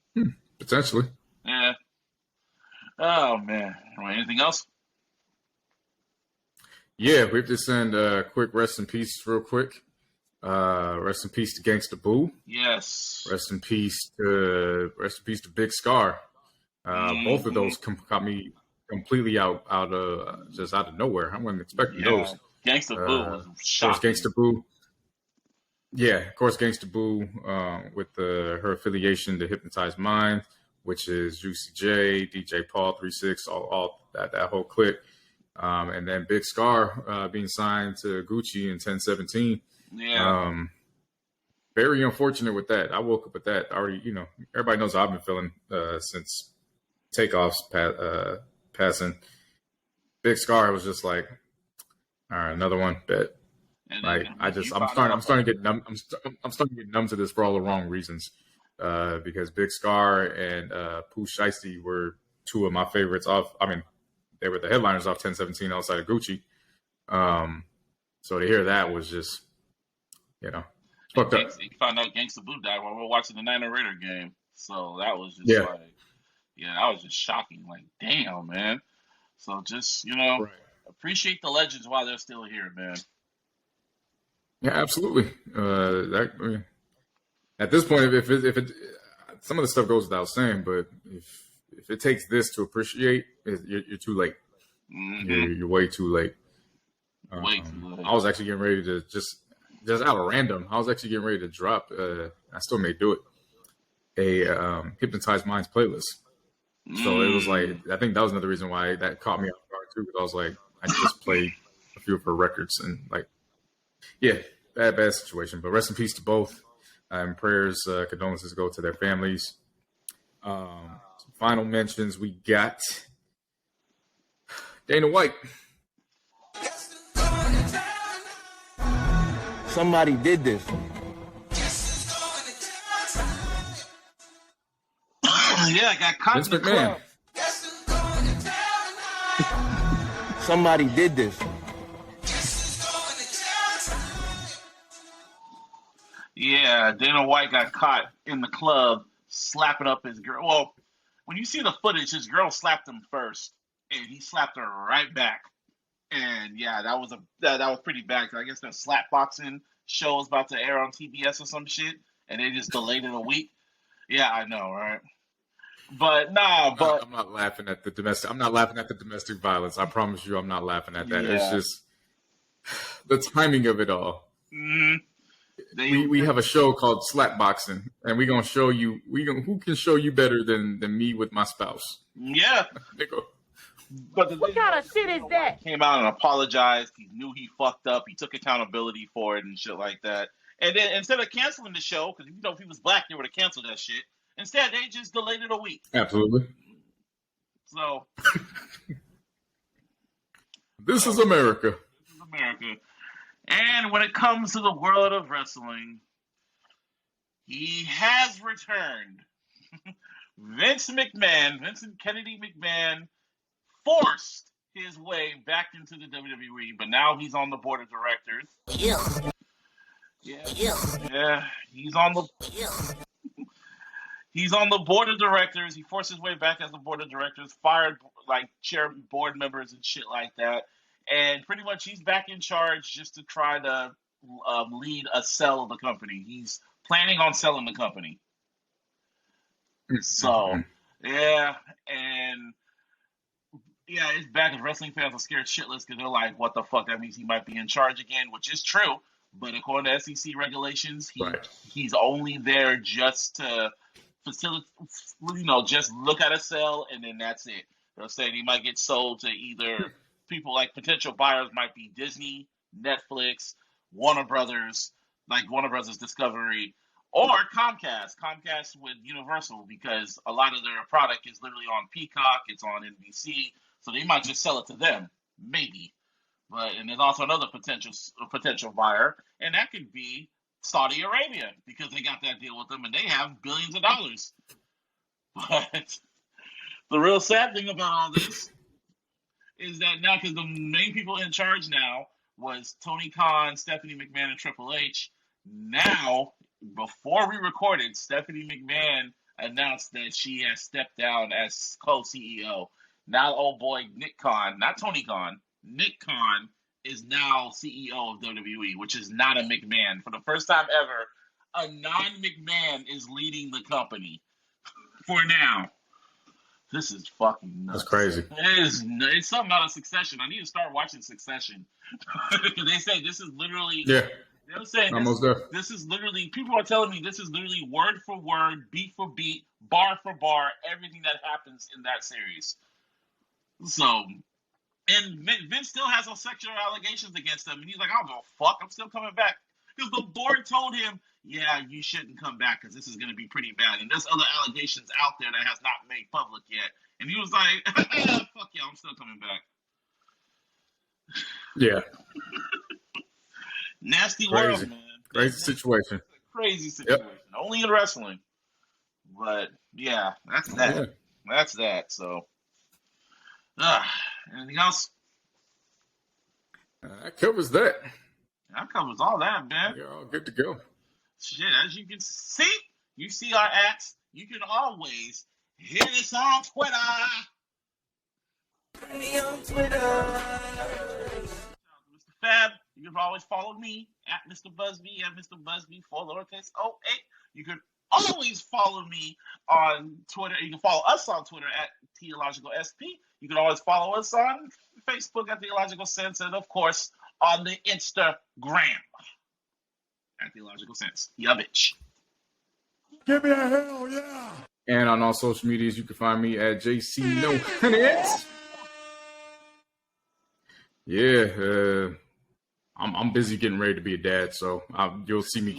Potentially. Yeah. Oh, man. Anything else? Yeah, we have to send a quick rest in peace real quick. Rest in peace to Gangsta Boo. Yes. Rest in peace to Big Scar. Both of those caught me completely out of nowhere. I wasn't expecting those. Gangsta Boo was shocking. Gangsta Boo. Yeah, of course, Gangsta Boo with her affiliation to Hypnotize Mind, which is Juicy J, DJ Paul 36, all that whole clique. And then Big Scar being signed to Gucci in 1017. Yeah. Very unfortunate with that. I woke up with that already. Everybody knows how I've been feeling since Takeoff's passing. Big Scar was just like, all right, another one. Bet. Like I'm starting to get numb. I'm starting to get numb to this for all the wrong reasons. Because Big Scar and Pooh Shiesty were two of my favorites off. I mean, they were the headliners off 1017 outside of Gucci. So to hear that was just, fucked up. You found out Gangsta Boo died while we were watching the Niner Raider game. So that was just that was just shocking. Like, damn, man. So just, appreciate the legends while they're still here, man. Yeah, absolutely. At this point, if it some of the stuff goes without saying, but if it takes this to appreciate, you're too late. Mm-hmm. You're way too late. Way too late. I was actually getting ready to just out of random. I was actually getting ready to drop. I still may do it. A Hypnotized Minds playlist. So it was like, I think that was another reason why that caught me off guard too. Because I was like, I just played a few of her records and like, yeah, bad situation. But rest in peace to both. And prayers, condolences go to their families. Some final mentions we got. Dana White. Somebody did this. Yeah, I got caught in the club. Somebody did this. Yeah, Dana White got caught in the club slapping up his girl. Well, when you see the footage, his girl slapped him first, and he slapped her right back. And yeah, that was pretty bad. Cause I guess that slap boxing show is about to air on TBS or some shit, and they just delayed it a week. Yeah, I know, right? But I'm not laughing at the domestic. I'm not laughing at the domestic violence. I promise you, I'm not laughing at that. Yeah. It's just the timing of it all. Mm-hmm. We have a show called Slap Boxing, and we're gonna show you. Who can show you better than me with my spouse? Yeah. But what kind of shit is that? Came out and apologized. He knew he fucked up. He took accountability for it and shit like that. And then instead of canceling the show, because if he was black, they would have canceled that shit. Instead, they just delayed it a week. Absolutely. So this is America. This is America. And when it comes to the world of wrestling, he has returned. Vincent Kennedy McMahon, forced his way back into the WWE, but now he's on the board of directors. Yeah. He's on the board of directors. He forced his way back as the board of directors, fired like board members and shit like that, and pretty much he's back in charge just to try to lead a sell of the company. He's planning on selling the company. So, yeah, and yeah, it's bad because wrestling fans are scared shitless because they're like, what the fuck? That means he might be in charge again, which is true. But according to SEC regulations, he's only there just to facilitate, just look at a sale, and then that's it. They're saying he might get sold to either people like potential buyers might be Disney, Netflix, Warner Brothers Discovery, or Comcast with Universal, because a lot of their product is literally on Peacock, it's on NBC, so they might just sell it to them, maybe. And there's also another potential buyer, and that could be Saudi Arabia, because they got that deal with them, and they have billions of dollars. But the real sad thing about all this is that now, because the main people in charge now was Tony Khan, Stephanie McMahon, and Triple H. Now, before we recorded, Stephanie McMahon announced that she has stepped down as co-CEO. Now, old boy Nick Khan, not Tony Khan, Nick Khan is now CEO of WWE, which is not a McMahon. For the first time ever, a non-McMahon is leading the company. For now. This is fucking nuts. That's crazy. It's something out of Succession. I need to start watching Succession. They say this is literally... Yeah. They're saying this is literally... People are telling me this is literally word for word, beat for beat, bar for bar, everything that happens in that series. So... And Vince still has those sexual allegations against him. And he's like, I don't give a fuck. I'm still coming back. Because the board told him, yeah, you shouldn't come back because this is going to be pretty bad. And there's other allegations out there that has not made public yet. And he was like, fuck yeah, I'm still coming back. Yeah. Nasty world, man. Crazy situation. Crazy situation. Yep. Only in wrestling. But, yeah, that's that. Yeah. That's that. So, anything else? That covers that. That covers all that, man. You're all good to go. Shit, as you can see, you see our acts. You can always hit us on Twitter. Hit me on Twitter. Mr. Fab, you can always follow me at Mr. Busby, at Mr. Busby, 4 lowercase 08. You can always follow me on Twitter. You can follow us on Twitter at iLLogical SP. You can always follow us on Facebook at The iLLogical Sense, and of course on the Instagram at The iLLogical Sense. Yeah, bitch. Give me a hell yeah. And on all social medias, you can find me at JC No Minutes. Yeah, I'm busy getting ready to be a dad, so you'll see me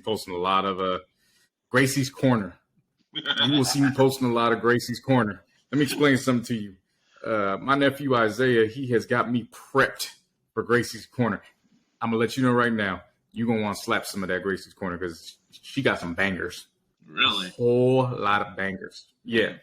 posting a lot of Gracie's Corner. You will see me posting a lot of Gracie's Corner. Let me explain something to you. My nephew Isaiah, he has got me prepped for Gracie's Corner. I'm gonna let you know right now. You're gonna want to slap some of that Gracie's Corner because she got some bangers. Really? A whole lot of bangers. Yeah.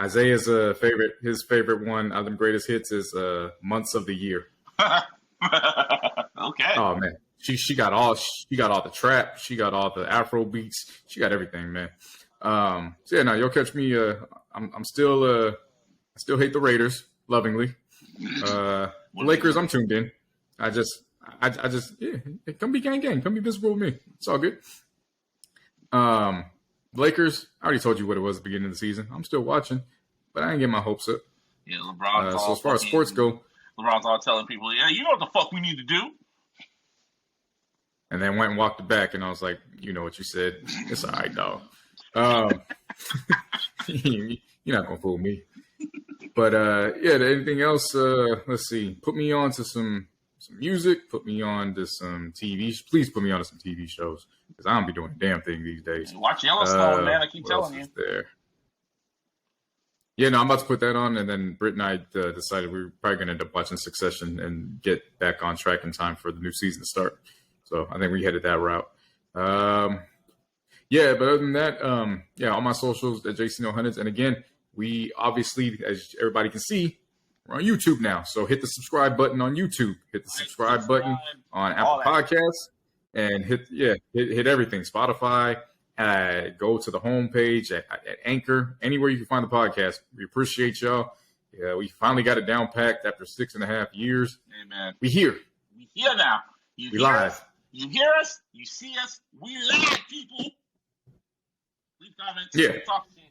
Isaiah's favorite. His favorite one of the greatest hits is Months of the Year. Okay. Oh man, she got all the trap. She got all the Afro beats. She got everything, man. So yeah, now you'll catch me. I'm still I still hate the Raiders lovingly. The Lakers, I'm tuned in. I just come be gang. Come be visible with me. It's all good. Lakers, I already told you what it was at the beginning of the season. I'm still watching, but I ain't getting my hopes up. Yeah, LeBron. So as far as sports go, LeBron's all telling people, yeah, you know what the fuck we need to do. And then went and walked it back, and I was like, you know what you said. It's all right, dog. You're not gonna fool me. But yeah, anything else? Let's see. Put me on to some music. Put me on to some TV. Please put me on to some TV shows because I don't be doing a damn thing these days. Watch Yellowstone, man. I keep telling you. There. Yeah, no, I'm about to put that on, and then Britt and I decided we were probably going to end up watching Succession and get back on track in time for the new season to start. So I think we headed that route. Yeah, but other than that, all my socials at JC No Hundreds. And again, we obviously, as everybody can see, we're on YouTube now. So hit the subscribe button on YouTube. Hit the subscribe button on Apple Podcasts, and hit everything. Spotify. Go to the homepage at Anchor, anywhere you can find the podcast. We appreciate y'all. Yeah, we finally got it down packed after 6.5 years. Hey, man. We here. We here now. We live. Us. You hear us. You see us. We live, people. Leave comments. Yeah. Talk shit.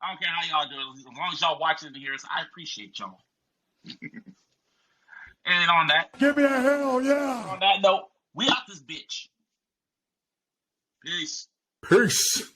I don't care how y'all do it. As long as y'all watching and hear us, I appreciate y'all. And on that. Give me a hell yeah. On that note, we out this bitch. Peace. Peace.